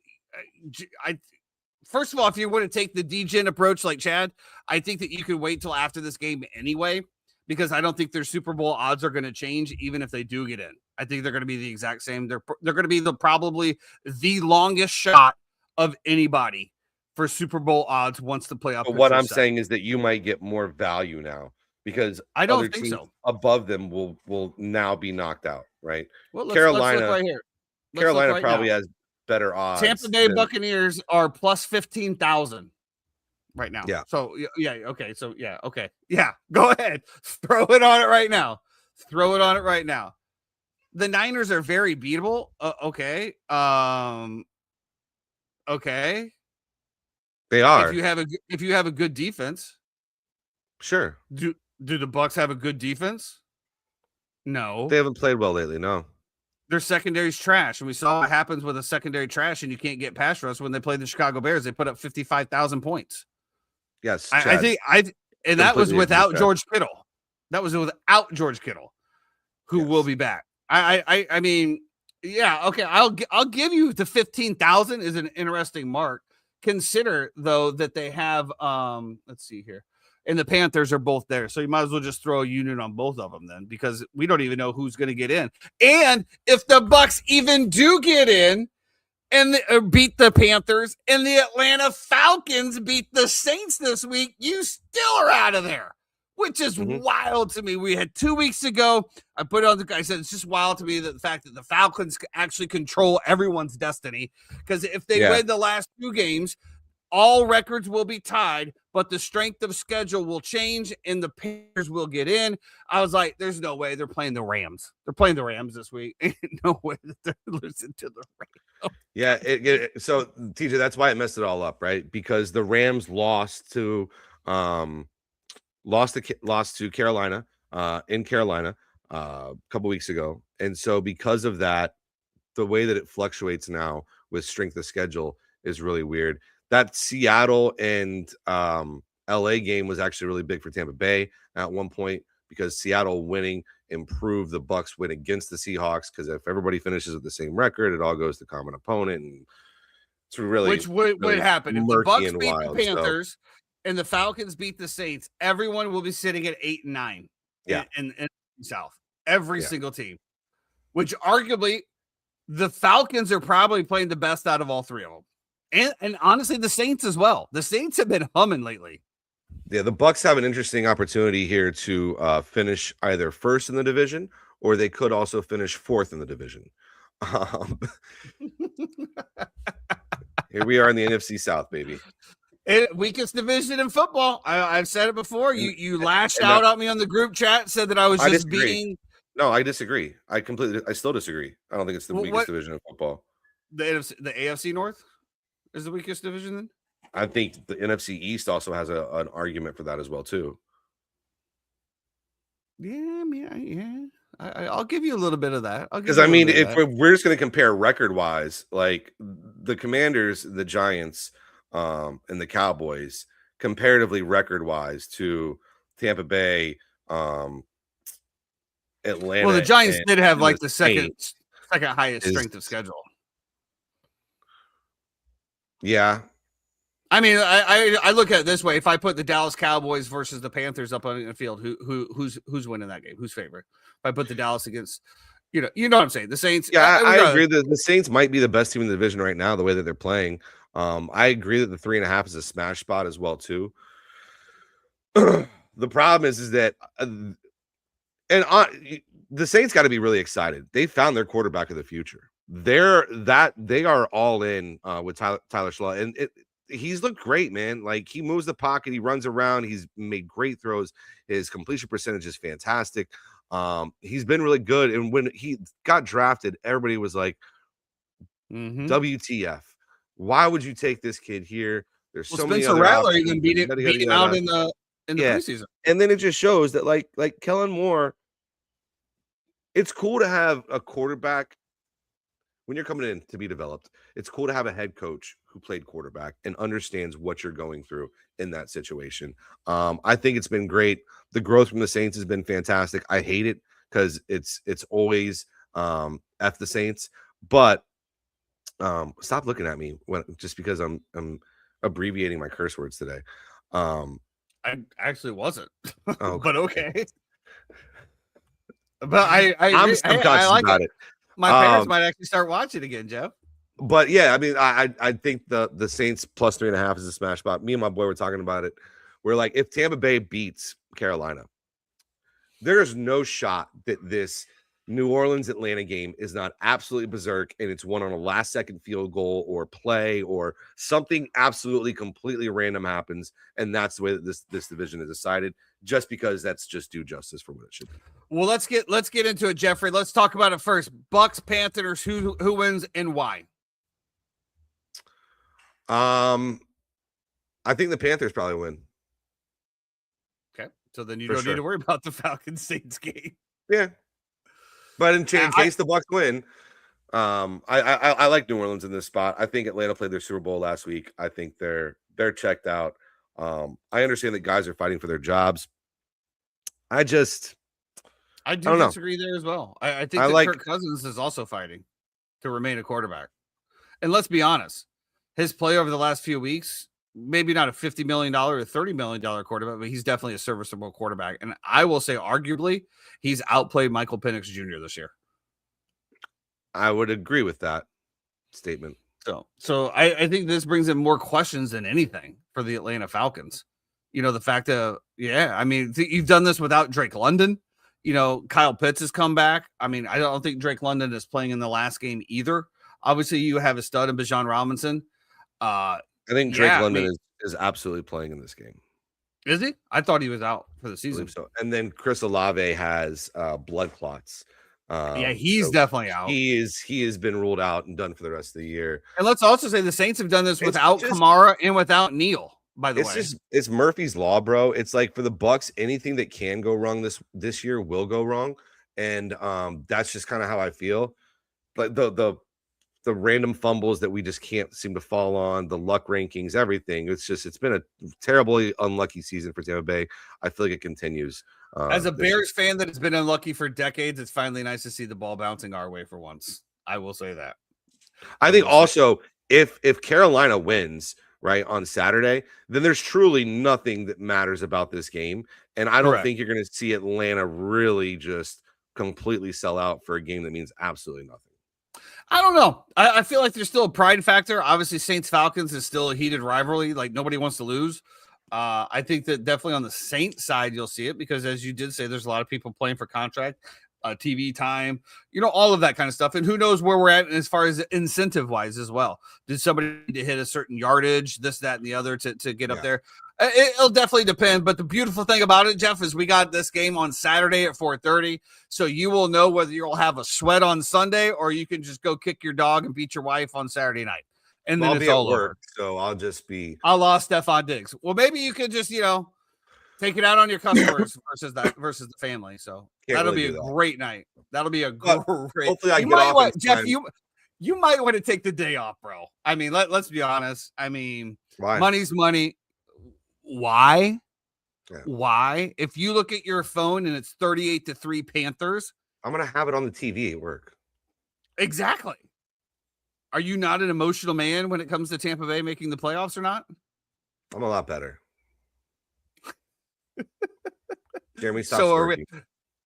first of all, if you want to take the degen approach like Chad, I think that you could wait till after this game anyway, because I don't think their Super Bowl odds are going to change even if they do get in. I think they're going to be the exact same. They're going to be probably the longest shot of anybody for Super Bowl odds once the playoff. But what I'm saying is that you might get more value now because I don't think so. Above them will now be knocked out, right? Well, Carolina, let's look right here. Carolina probably has better odds. Tampa Bay Buccaneers are plus 15,000 right now. Yeah. So yeah. Okay. So yeah. Okay. Yeah. Go ahead. Throw it on it right now. The Niners are very beatable. Okay. Okay. They are. If you have a good defense. Sure. Do the Bucks have a good defense? No, They haven't played well lately. No. their secondary's trash, and we saw what happens with a secondary trash, and you can't get pass rush. When they played the Chicago Bears, they put up 55,000 points. Yes, I Chad. think and that was Completely agree with without that. George Kittle. That was without George Kittle, who will Yes. be back. I mean, yeah, okay. I'll give you the 15,000 is an interesting mark. Consider though that they have let's see here. And the Panthers are both there. So you might as well just throw a unit on both of them then, because we don't even know who's going to get in. And if the Bucks even do get in and beat the Panthers and the Atlanta Falcons beat the Saints this week, you still are out of there, which is wild to me. We had 2 weeks ago. I put it on I said it's just wild to me that the fact that the Falcons actually control everyone's destiny, because if they win the last 2 games, all records will be tied, but the strength of schedule will change and the Panthers will get in. I was like, there's no way they're playing the Rams. They're playing the Rams this week. Ain't no way that they're losing to the Rams. Yeah. So TJ, that's why it messed it all up, right? Because the Rams lost to Carolina in Carolina a couple weeks ago. And so because of that, the way that it fluctuates now with strength of schedule is really weird. That Seattle and LA game was actually really big for Tampa Bay at one point, because Seattle winning improved the Bucks win against the Seahawks, because if everybody finishes with the same record, it all goes to common opponent, and it's really Which would happen if the Bucks beat wild, the Panthers and the Falcons beat the Saints. Everyone will be sitting at 8 and 9. Yeah, in the South, every single team. Which arguably, the Falcons are probably playing the best out of all 3 of them. And honestly, the Saints as well. The Saints have been humming lately. Yeah, the Bucks have an interesting opportunity here to finish either first in the division, or they could also finish 4th in the division. Here we are in the NFC South, baby. Weakest division in football. I've said it before. You lashed out at me on the group chat, said that I was just being. No, I disagree. I still disagree. I don't think it's the weakest division of football. The AFC North is the weakest division then? I think the NFC East also has an argument for that as well too. Yeah. I'll give you a little bit of that. Because I mean, if we're just going to compare record wise, like the Commanders, the Giants, and the Cowboys, comparatively record wise to Tampa Bay, Atlanta. Well, the Giants did have like the second highest strength of schedule. Yeah. I mean, I look at it this way: if I put the Dallas Cowboys versus the Panthers up on the field, who's winning that game? Who's favorite? If I put the Dallas against, you know what I'm saying, the Saints. Yeah, I agree that the Saints might be the best team in the division right now, the way that they're playing. I agree that the 3.5 is a smash spot as well too. The problem is that, the Saints got to be really excited. They found their quarterback of the future. They are all in with Tyler Schlaw, and he's looked great, man. Like, he moves the pocket, he runs around, he's made great throws. His completion percentage is fantastic. He's been really good. And when he got drafted, everybody was like, WTF? Why would you take this kid here? There's so many other Rattler even beat him out in the preseason. And then it just shows that like Kellen Moore, it's cool to have a quarterback when you're coming in to be developed. It's cool to have a head coach who played quarterback and understands what you're going through in that situation. I think it's been great. The growth from the Saints has been fantastic. I hate it because it's always F the Saints, but stop looking at me just because I'm abbreviating my curse words today. I actually wasn't, okay. But okay. But I'm subconscious about it. My parents might actually start watching again, Jeff. But yeah, I mean, I think the Saints plus 3.5 is a smash spot. Me and my boy were talking about it. We're like, if Tampa Bay beats Carolina, there's no shot that this New Orleans Atlanta game is not absolutely berserk and it's won on a last second field goal or play or something absolutely completely random happens, and that's the way that this division is decided, just because that's just due justice for what it should be. Well, let's get into it, Jeffrey. Let's talk about it first. Bucks, Panthers, who wins and why? I think the Panthers probably win. Okay, so then you don't need to worry about the Falcons Saints game. Yeah. But in case the Bucks win, I like New Orleans in this spot. I think Atlanta played their Super Bowl last week. I think they're checked out. I understand that guys are fighting for their jobs. I do disagree there as well. I think that Kirk Cousins is also fighting to remain a quarterback. And let's be honest, his play over the last few weeks, maybe not a $50 million or $30 million quarterback, but he's definitely a serviceable quarterback. And I will say, arguably, he's outplayed Michael Penix Jr. this year. I would agree with that statement. So I think this brings in more questions than anything for the Atlanta Falcons. The fact that, you've done this without Drake London. Kyle Pitts has come back. I don't think Drake London is playing in the last game either. Obviously, you have a stud in Bijan Robinson. I think Drake London is absolutely playing in this game. Is he? I thought he was out for the season. So. And then Chris Olave has blood clots. He's definitely out. He has been ruled out and done for the rest of the year. And let's also say the Saints have done this without Kamara and without Neal. By the way, it's Murphy's Law, bro. It's like for the Bucks, anything that can go wrong this year will go wrong, and that's just kind of how I feel. Like the random fumbles that we just can't seem to fall on, the luck rankings, everything. It's been a terribly unlucky season for Tampa Bay. I feel like it continues. As a Bears fan that has been unlucky for decades, it's finally nice to see the ball bouncing our way for once. I will say that. I think also if Carolina wins right on Saturday, then there's truly nothing that matters about this game. And I don't think you're going to see Atlanta really just completely sell out for a game that means absolutely nothing. I don't know. I feel like there's still a pride factor. Obviously, Saints Falcons is still a heated rivalry. Like nobody wants to lose. I think that definitely on the Saints side, you'll see it because as you did say, there's a lot of people playing for contract, TV time, all of that kind of stuff. And who knows where we're at as far as incentive wise as well. Did somebody need to hit a certain yardage, this, that, and the other to get up there? It'll definitely depend. But the beautiful thing about it, Jeff, is we got this game on Saturday at 4:30. So you will know whether you'll have a sweat on Sunday or you can just go kick your dog and beat your wife on Saturday night. And then I'll it's be all at work, over. so I'll just be a la Stephon Diggs. Well, maybe you could just, take it out on your customers versus the family. So that'll be a great night. That'll be a great. Hopefully, I get off. Jeff, you might want to take the day off, bro. Let's be honest. Why? Money's money. Why? Yeah. Why? If you look at your phone and it's 38-3 Panthers, I'm gonna have it on the TV at work. Exactly. Are you not an emotional man when it comes to Tampa Bay making the playoffs or not? I'm a lot better. Jeremy, stop.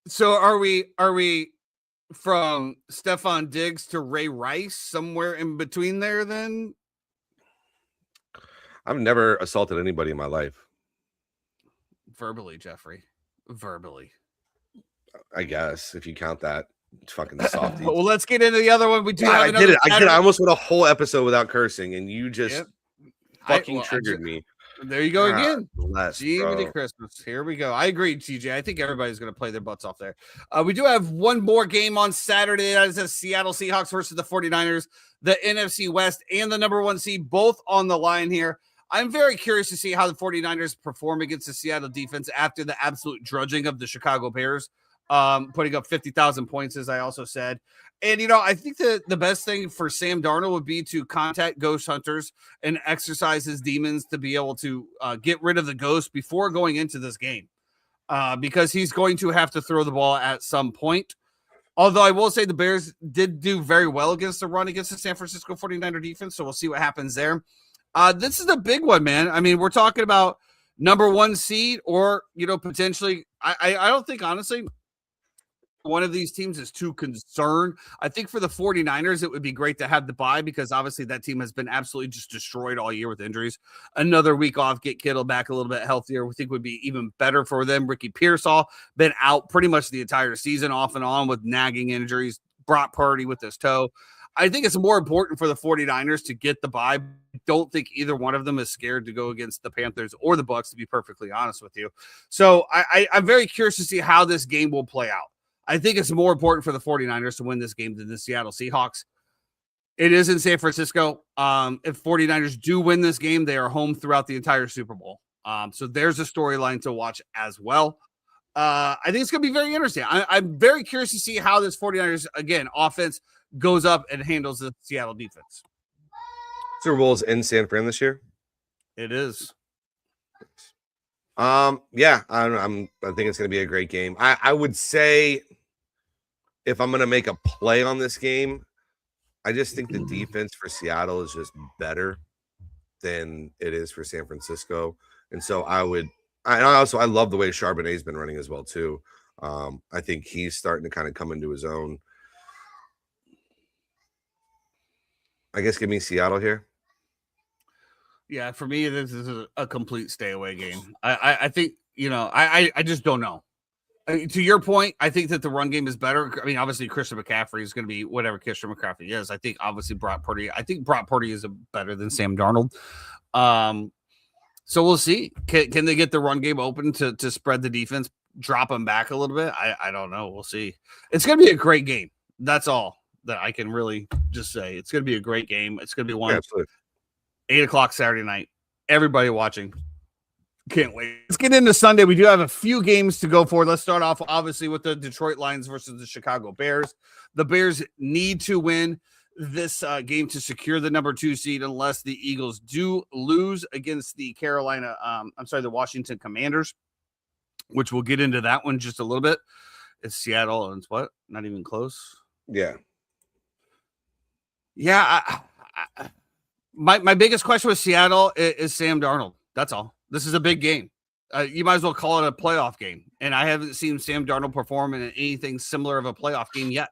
So are we from Stephon Diggs to Ray Rice somewhere in between there then? I've never assaulted anybody in my life. Verbally, Jeffrey. Verbally. I guess if you count that. Fucking softy. Well, let's get into the other one. We do. I did it. I almost went a whole episode without cursing, and you just triggered me. There you go again. Jiminy Christmas. Here we go. I agree, TJ. I think everybody's going to play their butts off there. We do have one more game on Saturday. That is the Seattle Seahawks versus the 49ers, the NFC West and the number 1 seed, both on the line here. I'm very curious to see how the 49ers perform against the Seattle defense after the absolute drudging of the Chicago Bears. Putting up 50,000 points, as I also said. And, I think that the best thing for Sam Darnold would be to contact ghost hunters and exercise his demons to be able to get rid of the ghost before going into this game because he's going to have to throw the ball at some point. Although I will say the Bears did do very well against the run against the San Francisco 49er defense. So we'll see what happens there. This is a big one, man. We're talking about number 1 seed or, potentially, I don't think, honestly, one of these teams is too concerned. I think for the 49ers, it would be great to have the bye because obviously that team has been absolutely just destroyed all year with injuries. Another week off, get Kittle back a little bit healthier. We think would be even better for them. Ricky Pearsall been out pretty much the entire season off and on with nagging injuries. Brock Purdy with his toe. I think it's more important for the 49ers to get the bye. I don't think either one of them is scared to go against the Panthers or the Bucs, to be perfectly honest with you. So I'm very curious to see how this game will play out. I think it's more important for the 49ers to win this game than the Seattle Seahawks. It is in San Francisco. If 49ers do win this game, they are home throughout the entire Super Bowl. So there's a storyline to watch as well. I think it's going to be very interesting. I'm very curious to see how this 49ers, again, offense goes up and handles the Seattle defense. Super Bowl's in San Fran this year. It is. Yeah, I think it's going to be a great game. I would say if I'm going to make a play on this game, I just think the defense for Seattle is just better than it is for San Francisco. And so I love the way Charbonnet's been running as well too. I think he's starting to kind of come into his own. I guess give me Seattle here. Yeah, for me, this is a complete stay away game. I think, I just don't know. To your point, I think that the run game is better. I mean, obviously, Christian McCaffrey is going to be whatever Christian McCaffrey is. I think, obviously, Brock Purdy is better than Sam Darnold. So we'll see. Can they get the run game open to spread the defense, drop them back a little bit? I don't know. We'll see. It's going to be a great game. That's all that I can really just say. It's going to be a great game. It's going to be one 8:00 Saturday night. Everybody watching. Can't wait. Let's get into Sunday. We do have a few games to go for. Let's start off, obviously, with the Detroit Lions versus the Chicago Bears. The Bears need to win this game to secure the number 2 seed unless the Eagles do lose against the the Washington Commanders, which we'll get into that one just a little bit. It's Seattle, and it's what? Not even close? Yeah. Yeah. My biggest question with Seattle is Sam Darnold. That's all. This is a big game. You might as well call it a playoff game. And I haven't seen Sam Darnold perform in anything similar of a playoff game yet.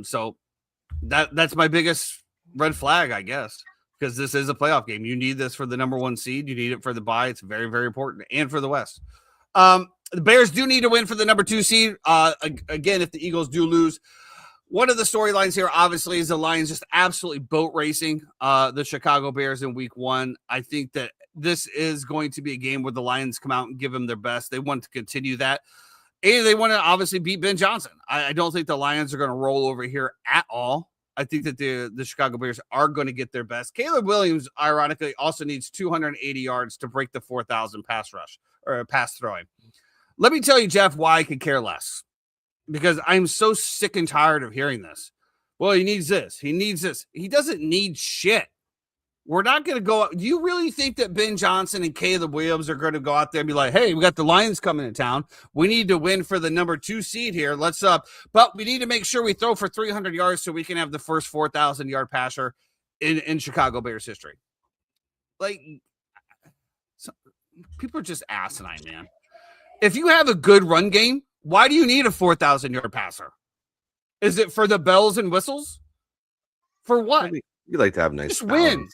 So that's my biggest red flag, I guess, because this is a playoff game. You need this for the number 1 seed. You need it for the bye. It's very, very important. And for the West. The Bears do need to win for the number 2 seed. Again, if the Eagles do lose, one of the storylines here, obviously, is the Lions just absolutely boat racing the Chicago Bears in week 1. I think that this is going to be a game where the Lions come out and give them their best. They want to continue that. And they want to obviously beat Ben Johnson. I don't think the Lions are going to roll over here at all. I think that the Chicago Bears are going to get their best. Caleb Williams, ironically, also needs 280 yards to break the 4,000 pass rush or pass throwing. Let me tell you, Jeff, why I could care less. Because I'm so sick and tired of hearing this. Well, he needs this. He needs this. He doesn't need shit. We're not going to go. Do you really think that Ben Johnson and Caleb Williams are going to go out there and be like, hey, we got the Lions coming to town. We need to win for the number 2 seed here. But we need to make sure we throw for 300 yards so we can have the first 4,000 yard passer in Chicago Bears history. People are just asinine, man. If you have a good run game, why do you need a 4,000 yard passer? Is it for the bells and whistles? For what? You like to have nice just win.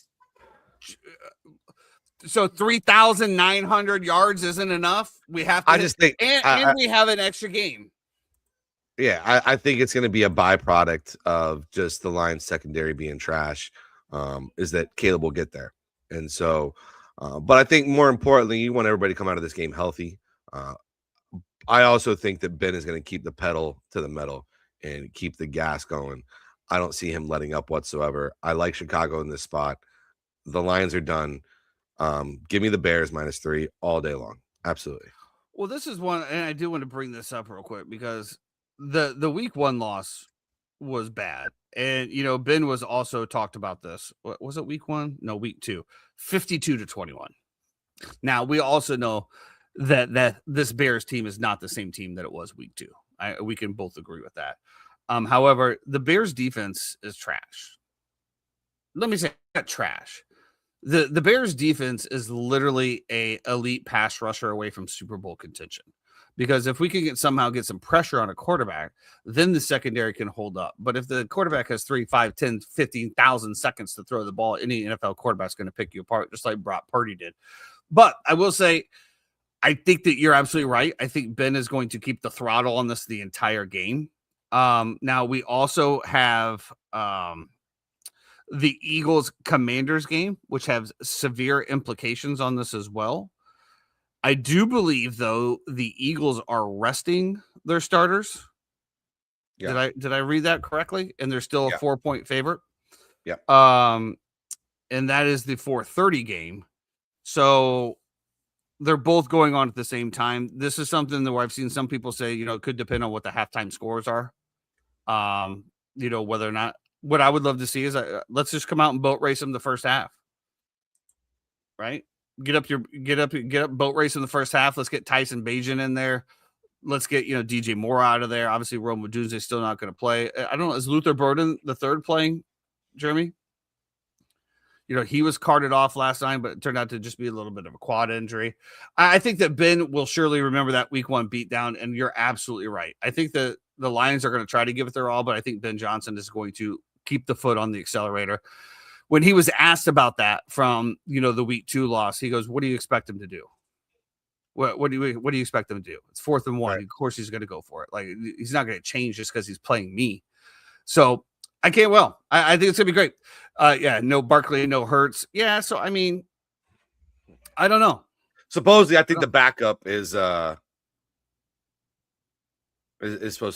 So 3,900 yards isn't enough. We have to. I just think, and we have an extra game. Yeah, I think it's going to be a byproduct of just the Lions secondary being trash. Is that Caleb will get there, and so. But I think more importantly, you want everybody to come out of this game healthy. I also think that Ben is going to keep the pedal to the metal and keep the gas going. I don't see him letting up whatsoever. I like Chicago in this spot. The Lions are done. Give me the Bears -3 all day long. Absolutely. Well, this is one, and I do want to bring this up real quick because the week 1 loss was bad. And, Ben was also talked about this. What was it, week 1? No, week 2. 52-21. Now, we also know that this Bears team is not the same team that it was week 2. We can both agree with that. However, the Bears defense is trash. Let me say not trash. The Bears defense is literally a elite pass rusher away from Super Bowl contention. Because if we can somehow get some pressure on a quarterback, then the secondary can hold up. But if the quarterback has 3, 5, 10, 15,000 seconds to throw the ball, any NFL quarterback is going to pick you apart, just like Brock Purdy did. But I will say, I think that you're absolutely right. I think Ben is going to keep the throttle on this the entire game. Now, we also have the Eagles Commanders game, which has severe implications on this as well. I do believe, though, the Eagles are resting their starters. Yeah. Did I read that correctly? And they're still a 4-point favorite. Yeah. And that is the 4:30 game. So they're both going on at the same time. This is something that where I've seen some people say, it could depend on what the halftime scores are. Whether or not, what I would love to see is let's just come out and boat race them the first half. Right? Get up boat race in the first half. Let's get Tyson Bagent in there. Let's get, DJ Moore out of there. Obviously, Rome Odunze still not going to play. I don't know. Is Luther Burden the third playing, Jeremy? He was carted off last night, but it turned out to just be a little bit of a quad injury. I think that Ben will surely remember that week 1 beatdown, and you're absolutely right. I think that the Lions are going to try to give it their all, but I think Ben Johnson is going to keep the foot on the accelerator. When he was asked about that from, the week 2 loss, he goes, "What do you expect him to do? What do you expect him to do? It's 4th and 1. Right. Of course he's going to go for it. Like, he's not going to change just because he's playing me." So I can't. Well, I think it's gonna be great. No Barkley, no Hurts. Yeah. So I mean, I don't know. Supposedly, I think the backup is supposed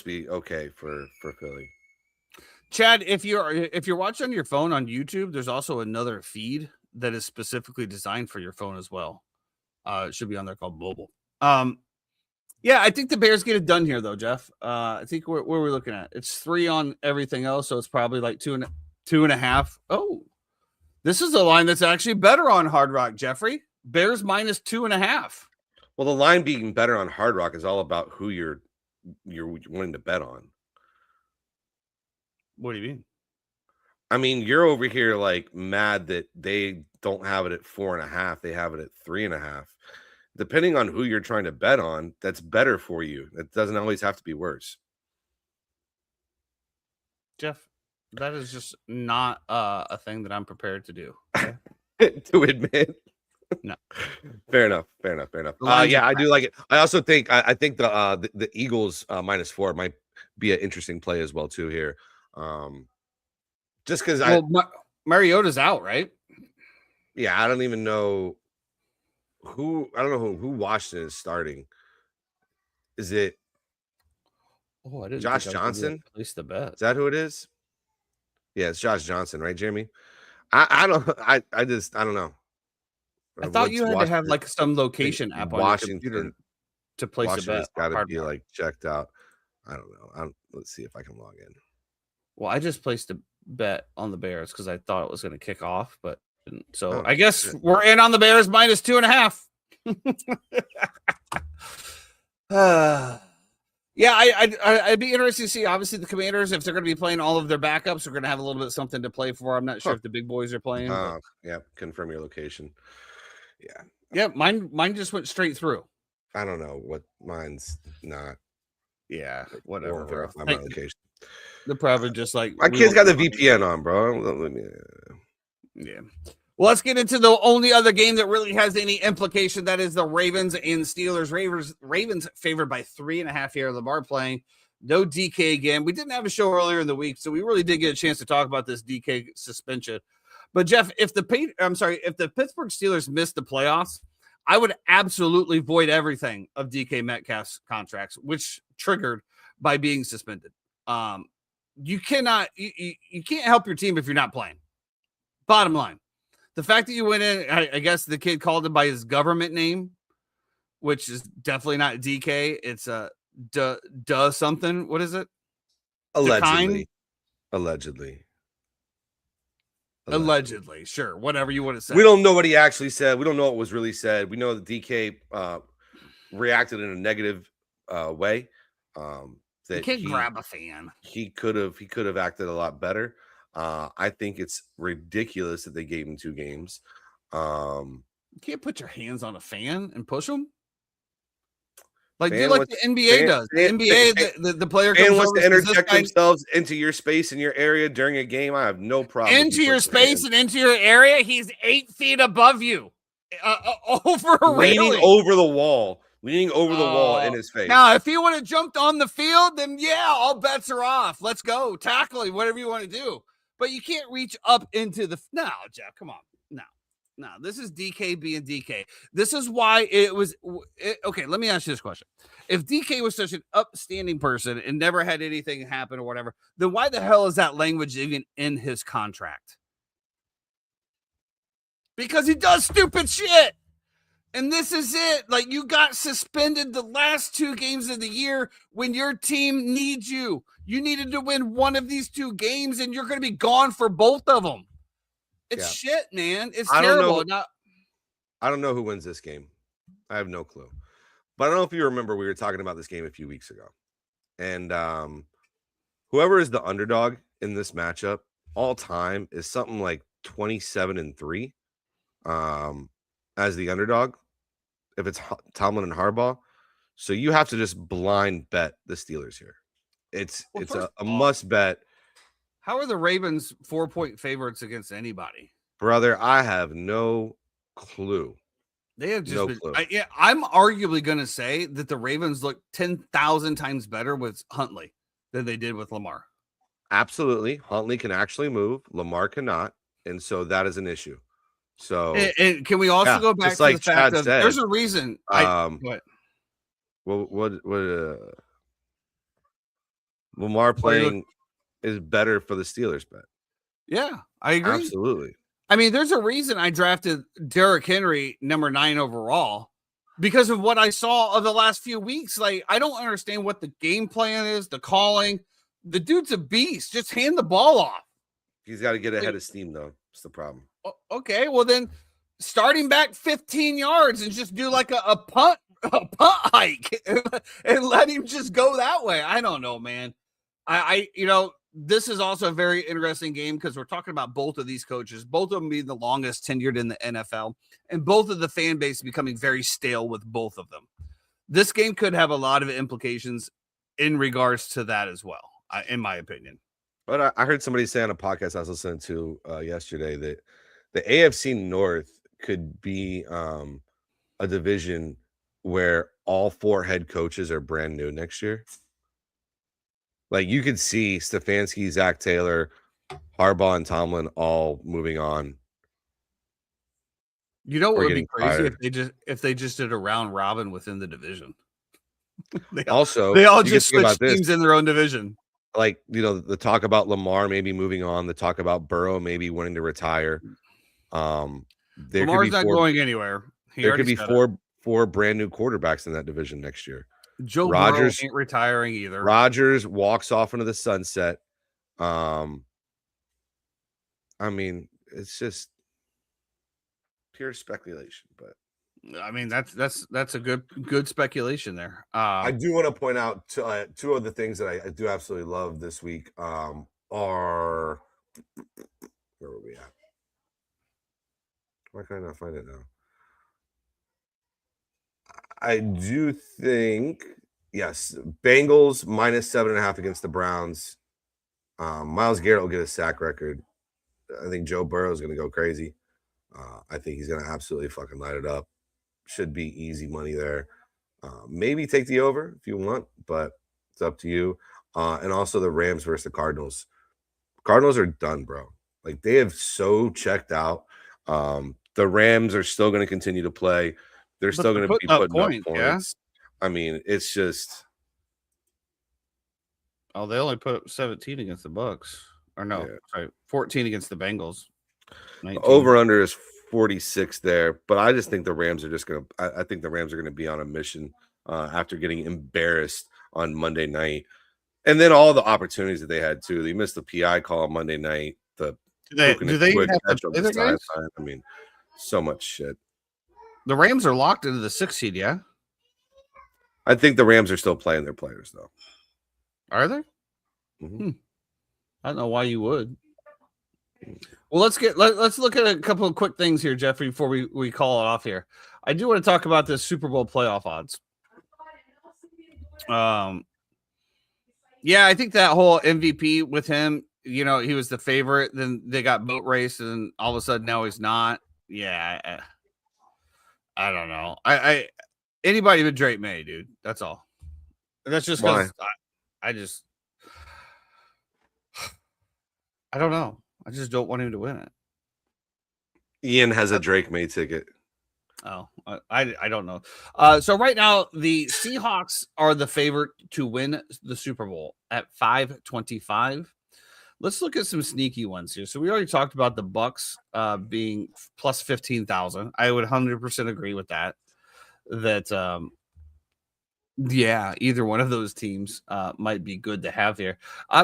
to be okay for Philly. Chad, if you're watching on your phone on YouTube, there's also another feed that is specifically designed for your phone as well. It should be on there called Mobile. Yeah, I think the Bears get it done here, though, Jeff. I think where we're looking at, it's 3 on everything else, so it's probably like 2.5. Oh, this is a line that's actually better on Hard Rock, Jeffrey. Bears minus 2.5. Well, the line being better on Hard Rock is all about who you're wanting to bet on. What do you mean? I mean, you're over here like mad that they don't have it at 4.5; they have it at 3.5. Depending on who you're trying to bet on, that's better for you. It doesn't always have to be worse. Jeff, that is just not a thing that I'm prepared to do. Okay? To admit. No. Fair enough. Yeah, I do like it. I also think I think the Eagles -4 might be an interesting play as well too here. Just because Mariota's out, right? Yeah, I don't even know who Washington is starting. Is it Josh Johnson? At least the bet. Is that who it is? Yeah, it's Josh Johnson, right, Jeremy? I don't know. I thought you had to have like some location app on Washington your computer to place a bet. Got to be like checked out. I don't know. Let's see if I can log in. Well, I just placed a bet on the Bears because I thought it was going to kick off, but didn't. So I guess we're in on the Bears minus 2.5. Yeah, I'd be interested to see. Obviously, the Commanders, if they're going to be playing all of their backups, are going to have a little bit of something to play for. I'm not sure if the big boys are playing. Yeah, confirm your location. Yeah, mine just went straight through. I don't know what mine's not. Yeah, whatever. Verify my location. They're probably just like my kid's got the VPN on, bro. Yeah. Well, let's get into the only other game that really has any implication. That is the Ravens and Steelers. Ravens favored by 3.5 here. Lamar playing. No DK again. We didn't have a show earlier in the week, so we really did get a chance to talk about this DK suspension. But Jeff, if the Pittsburgh Steelers missed the playoffs, I would absolutely void everything of DK Metcalf's contracts, which triggered by being suspended. You can't help your team if you're not playing. Bottom line. The fact that you went in, I guess the kid called him by his government name, which is definitely not DK. It's duh something. What is it? Allegedly. Sure. Whatever you want to say. We don't know what he actually said. We don't know what was really said. We know that DK reacted in a negative way. That you can't grab a fan. He could have acted a lot better. I think it's ridiculous that they gave him 2 games. You can't put your hands on a fan and push them. Like do like the NBA does. The NBA, the player comes wants to interject themselves into your space in your area during a game. I have no problem. Into your space and into your area. He's 8 feet above you, over a leaning over the wall. Leaning over the wall in his face. Now, if he would have jumped on the field, then yeah, all bets are off. Let's go. Tackle him, whatever you want to do. But you can't reach up into the... No, Jeff, come on. No. This is DK being DK. This is why it was... Okay, let me ask you this question. If DK was such an upstanding person and never had anything happen or whatever, then why the hell is that language even in his contract? Because he does stupid shit. And this is it. Like, you got suspended the last 2 games of the year when your team needs you. You needed to win one of these 2 games, and you're going to be gone for both of them. It's shit, man. It's terrible. I don't know who wins this game. I have no clue. But I don't know if you remember, we were talking about this game a few weeks ago. And whoever is the underdog in this matchup all time is something like 27-3 as the underdog, if it's Tomlin and Harbaugh. So you have to just blind bet the Steelers here. It's a must bet. How are the Ravens 4-point favorites against anybody? Brother, I have no clue. They have just I'm arguably going to say that the Ravens look 10,000 times better with Huntley than they did with Lamar. Absolutely. Huntley can actually move. Lamar cannot. And so that is an issue. So and can we also go back to the fact that there's a reason. Lamar playing is better for the Steelers bet. Yeah, I agree. Absolutely. I mean, there's a reason I drafted Derrick Henry number 9 overall because of what I saw of the last few weeks. Like, I don't understand what the game plan is, the calling. The dude's a beast. Just hand the ball off. He's got to get ahead of steam, though. That's the problem. Okay, well then, starting back 15 yards and just do like a punt hike and let him just go that way. I don't know, man. This is also a very interesting game because we're talking about both of these coaches, both of them being the longest tenured in the NFL, and both of the fan base becoming very stale with both of them. This game could have a lot of implications in regards to that as well, in my opinion. But I heard somebody say on a podcast I was listening to yesterday that the AFC North could be a division where all 4 head coaches are brand new next year. Like, you could see Stefanski, Zach Taylor, Harbaugh, and Tomlin all moving on. You know what would be crazy if they just did a round robin within the division. they all just switch teams in their own division. Like, the talk about Lamar maybe moving on, the talk about Burrow maybe wanting to retire. Lamar's not going anywhere. There could be four brand new quarterbacks in that division next year. Joe Rodgers ain't retiring either. Rodgers walks off into the sunset. I mean, it's just pure speculation, but I mean that's a good speculation there. I do want to point out 2 of the things that I do absolutely love this week are where were we at? Why can't I not find it now? I do think, yes, Bengals -7.5 against the Browns. Myles Garrett will get a sack record. I think Joe Burrow is going to go crazy. I think he's going to absolutely fucking light it up. Should be easy money there. Maybe take the over if you want, but it's up to you. And also the Rams versus the Cardinals. Cardinals are done, bro. Like, they have so checked out. The Rams are still going to continue to play. They're still going to be putting up points. Yeah? I mean, it's just. Oh, they only put up 17 against the Bucks. Or no, sorry, 14 against the Bengals. 19. Over under is 46 there, but I just think the Rams are just going to. I think the Rams are going to be on a mission after getting embarrassed on Monday night, and then all the opportunities that they had too. They missed the PI call on Monday night. Do they have to play the games? I mean, so much shit. The Rams are locked into the 6th seed, yeah? I think the Rams are still playing their players, though. Are they? Mm-hmm. I don't know why you would. Well, let's look at a couple of quick things here, Jeffrey, before we call it off here. I do want to talk about the Super Bowl playoff odds. Yeah, I think that whole MVP with him, he was the favorite. Then they got boat race, and all of a sudden now he's not. Yeah, I don't know. I anybody but Drake May, dude. That's all. That's just because I don't know. I just don't want him to win it. Ian has a Drake May ticket. Oh, I don't know. So right now the Seahawks are the favorite to win the Super Bowl at 525. Let's look at some sneaky ones here. So we already talked about the Bucks being plus 15,000. I would 100% agree with that. Yeah, either one of those teams might be good to have here.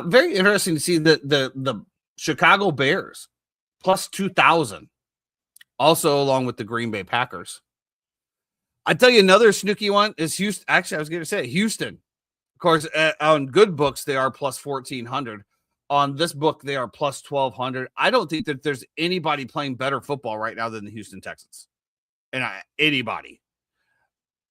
Very interesting to see the Chicago Bears plus 2,000, also along with the Green Bay Packers. I tell you another snooky one is Houston. Actually, I was going to say Houston. Of course, on good books they are plus 1,400. On this book they are plus 1,200. I don't think that there's anybody playing better football right now than the Houston Texans. And anybody.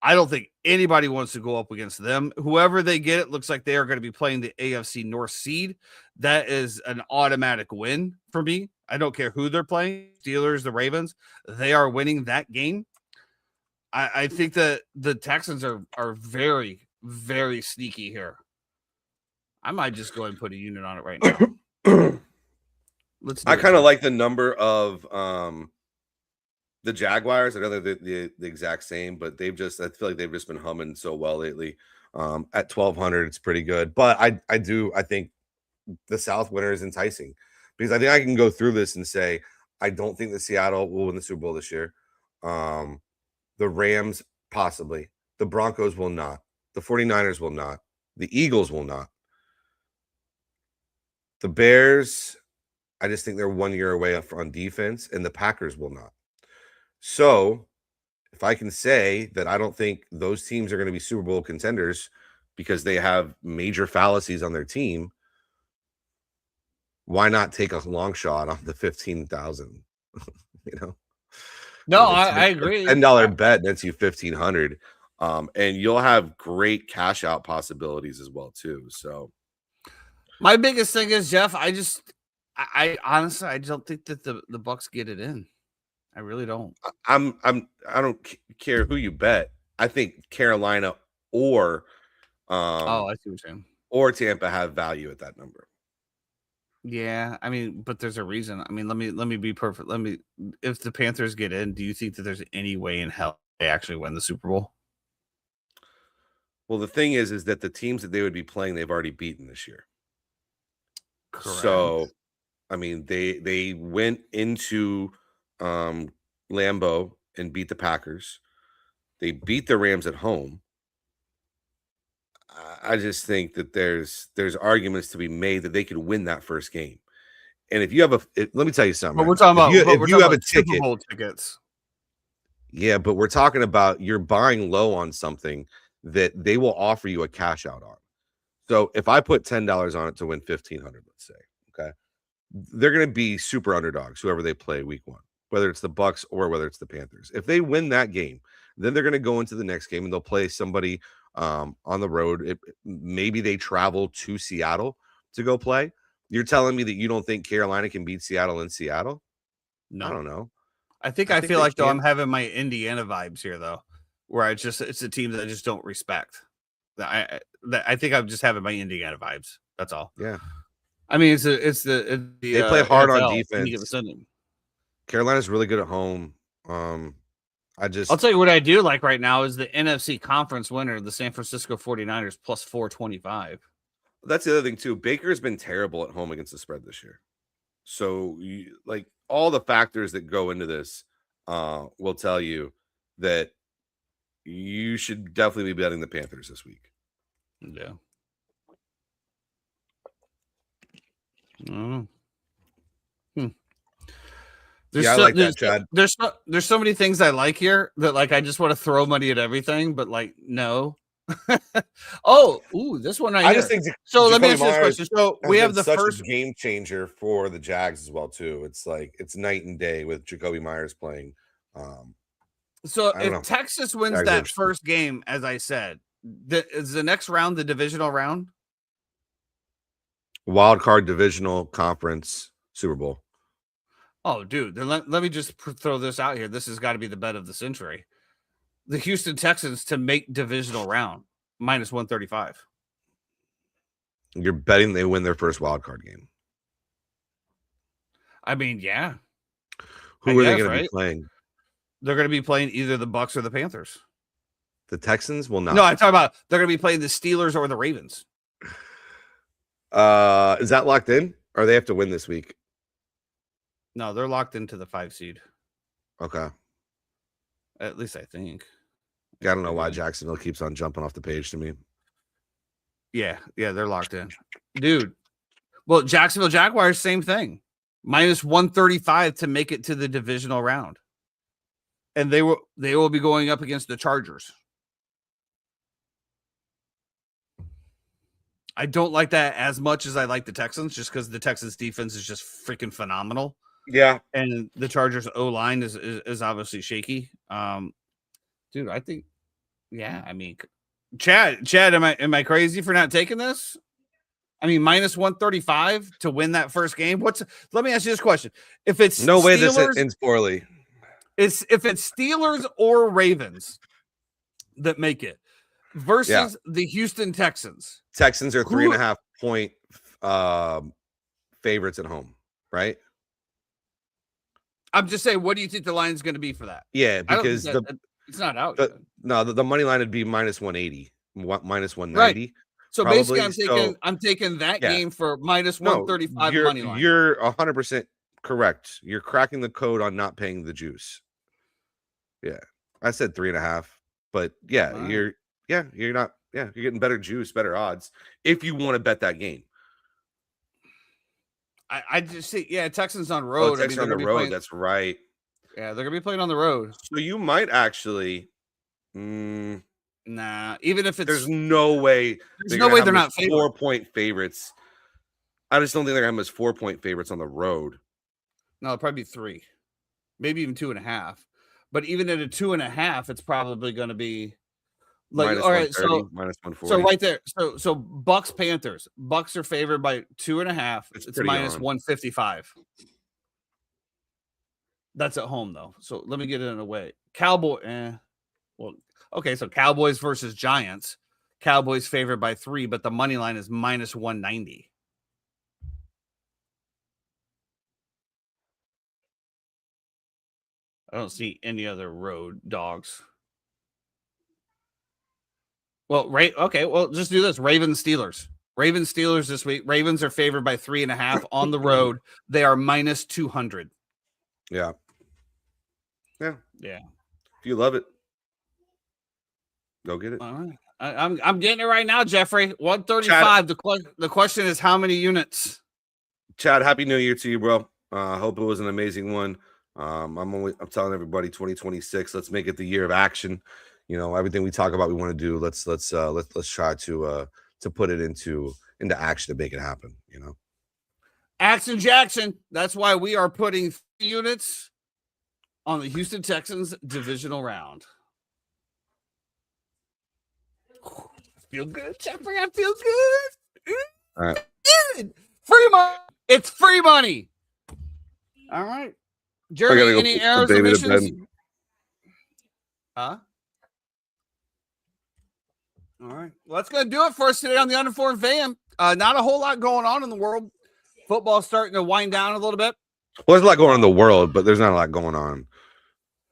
I don't think anybody wants to go up against them. Whoever they get, it looks like they are going to be playing the AFC North seed. That is an automatic win for me. I don't care who they're playing, Steelers, the Ravens. They are winning that game. I think that the Texans are very, very sneaky here. I might just go ahead and put a unit on it right now. I kind of like the number of the Jaguars. I know they're the exact same, but I feel like they've just been humming so well lately. At 1,200, it's pretty good. But I think the South winner is enticing because I think I can go through this and say I don't think the Seattle will win the Super Bowl this year. The Rams possibly. The Broncos will not. The 49ers will not. The Eagles will not. The Bears, I just think they're 1 year away on defense, and the Packers will not. So if I can say that I don't think those teams are going to be Super Bowl contenders because they have major fallacies on their team, why not take a long shot on the 15,000? No, I agree. $10 bet nets you 1,500. And you'll have great cash out possibilities as well, too. So my biggest thing is, Jeff, I honestly, I don't think that the Bucks get it in. I really don't. I don't care who you bet. I think Carolina or I see what you're saying. Or Tampa have value at that number. Yeah, I mean, but there's a reason. I mean, let me be perfect. If the Panthers get in, do you think that there's any way in hell they actually win the Super Bowl? Well, the thing is that the teams that they would be playing, they've already beaten this year. Correct. So, I mean, they went into Lambeau and beat the Packers. They beat the Rams at home. I just think that there's arguments to be made that they could win that first game. And if you have let me tell you something. But we're talking about if you have a ticket, Super Bowl tickets. Yeah, but we're talking about you're buying low on something that they will offer you a cash out on. So if I put $10 on it to win 1,500, let's say, okay, they're going to be super underdogs, whoever they play week one, whether it's the Bucks or whether it's the Panthers. If they win that game, then they're going to go into the next game and they'll play somebody on the road. Maybe they travel to Seattle to go play. You're telling me that you don't think Carolina can beat Seattle in Seattle? No, I don't know. I feel like though I'm having my Indiana vibes here though, where it's a team that I just don't respect. I think I'm just having my Indiana vibes. That's all. Yeah. I mean, they play hard NFL, on defense. Carolina's really good at home. I'll tell you what I do like right now is the NFC conference winner, the San Francisco 49ers plus 425. That's the other thing too. Baker's been terrible at home against the spread this year. So like all the factors that go into this will tell you that you should definitely be betting the Panthers this week. Yeah. I like that, Chad. There's so many things I like here that like I just want to throw money at everything, but like no. This one I just think so. Let me ask you this question. So we have the first game changer for the Jags as well too. It's like it's night and day with Jacoby Myers playing. So if Texas wins that first game, as I said, is the next round the divisional round? Wild card divisional conference Super Bowl. Oh, dude, then let me just throw this out here. This has got to be the bet of the century. The Houston Texans to make divisional round minus 135. You're betting they win their first wild card game. I mean, yeah. Who are they going to be playing? They're going to be playing either the Bucks or the Panthers. The Texans will not. No, I'm talking about they're going to be playing the Steelers or the Ravens. Is that locked in? Or they have to win this week. No, they're locked into the 5 seed. Okay. At least I think. I don't know why Jacksonville keeps on jumping off the page to me. Yeah, they're locked in. Dude. Well, Jacksonville Jaguars, same thing. Minus 135 to make it to the divisional round. And they will be going up against the Chargers. I don't like that as much as I like the Texans, just because the Texans defense is just freaking phenomenal. Yeah. And the Chargers O-line is obviously shaky. Dude, I think, yeah, I mean, Chad, am I crazy for not taking this? I mean, minus 135 to win that first game. Let me ask you this question. If it's no way this ends poorly. If it's Steelers or Ravens that make it versus the Houston Texans. Texans are 3.5 point favorites at home, right? I'm just saying, what do you think the line is going to be for that? Yeah, because it's not out. The money line would be minus 180, minus 190. Right. So probably. Basically, I'm taking that game for minus 135 money line. You're 100% correct. You're cracking the code on not paying the juice. Yeah, I said 3.5, but you're getting better juice, better odds if you want to bet that game. I just see, Texans on road. Texans on the road. That's right. Yeah, they're gonna be playing on the road. So you might actually. Nah, even if it's there's no way. There's no way they're not 4-point favorites. I just don't think they're gonna have as 4-point favorites on the road. No, it'll probably be 3, maybe even 2.5. But even at a 2.5, it's probably going to be like minus all right. So minus 140. So right there. So Bucks Panthers. Bucks are favored by 2.5. It's minus 155. That's at home though. So let me get it in a way. Well, okay. So Cowboys versus Giants. Cowboys favored by 3, but the money line is minus 190. I don't see any other road dogs. Well, right. Okay. Well, just do this. Ravens Steelers. Ravens Steelers this week. Ravens are favored by 3.5 on the road. They are minus 200. Yeah. Yeah. If you love it, go get it. All right. I'm getting it right now, Jeffrey. 135. Chad, the question is how many units? Chad, happy New Year to you, bro. Hope it was an amazing one. I'm telling everybody 2026, let's make it the year of action. You know, everything we talk about we want to do, let's try to put it into action to make it happen, you know. Action Jackson. That's why we are putting 3 units on the Houston Texans divisional round. I feel good, Jeffrey. I feel good. All right. Free money. It's free money. All right. Jeremy, any errors or omissions? Huh? All right. Well, that's going to do it for us today on the Uninformed Fan. Not a whole lot going on in the world. Football's starting to wind down a little bit. Well, there's a lot going on in the world, but there's not a lot going on,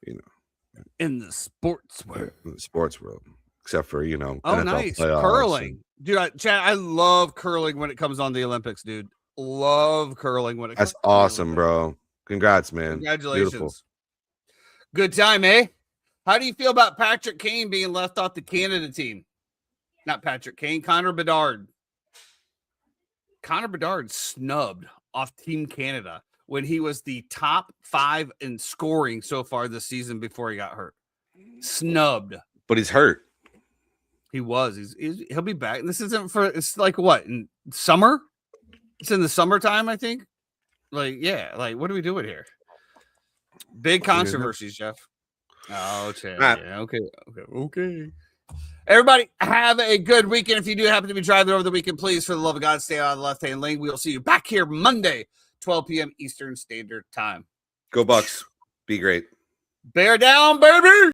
you know, in the sports world. In the sports world, except for, you know, NFL nice curling, dude. Chad, I love curling when it comes on the Olympics, dude. Love curling when it comes. That's awesome, bro. Congrats, man. Congratulations. Beautiful. Good time, eh? How do you feel about Patrick Kane being left off the Canada team? Not Patrick Kane, Connor Bedard. Connor Bedard snubbed off Team Canada when he was the top 5 in scoring so far this season before he got hurt. Snubbed. But he's hurt. He was. He'll be back. This isn't for, it's like what, in summer? It's in the summertime, I think. Like, yeah, like, what are we doing here? Big controversies, Jeff. Oh, Chad. Right. Yeah, okay. Everybody, have a good weekend. If you do happen to be driving over the weekend, please, for the love of God, stay out of the left-hand lane. We will see you back here Monday, 12 p.m. Eastern Standard Time. Go Bucks. Be great. Bear down, baby.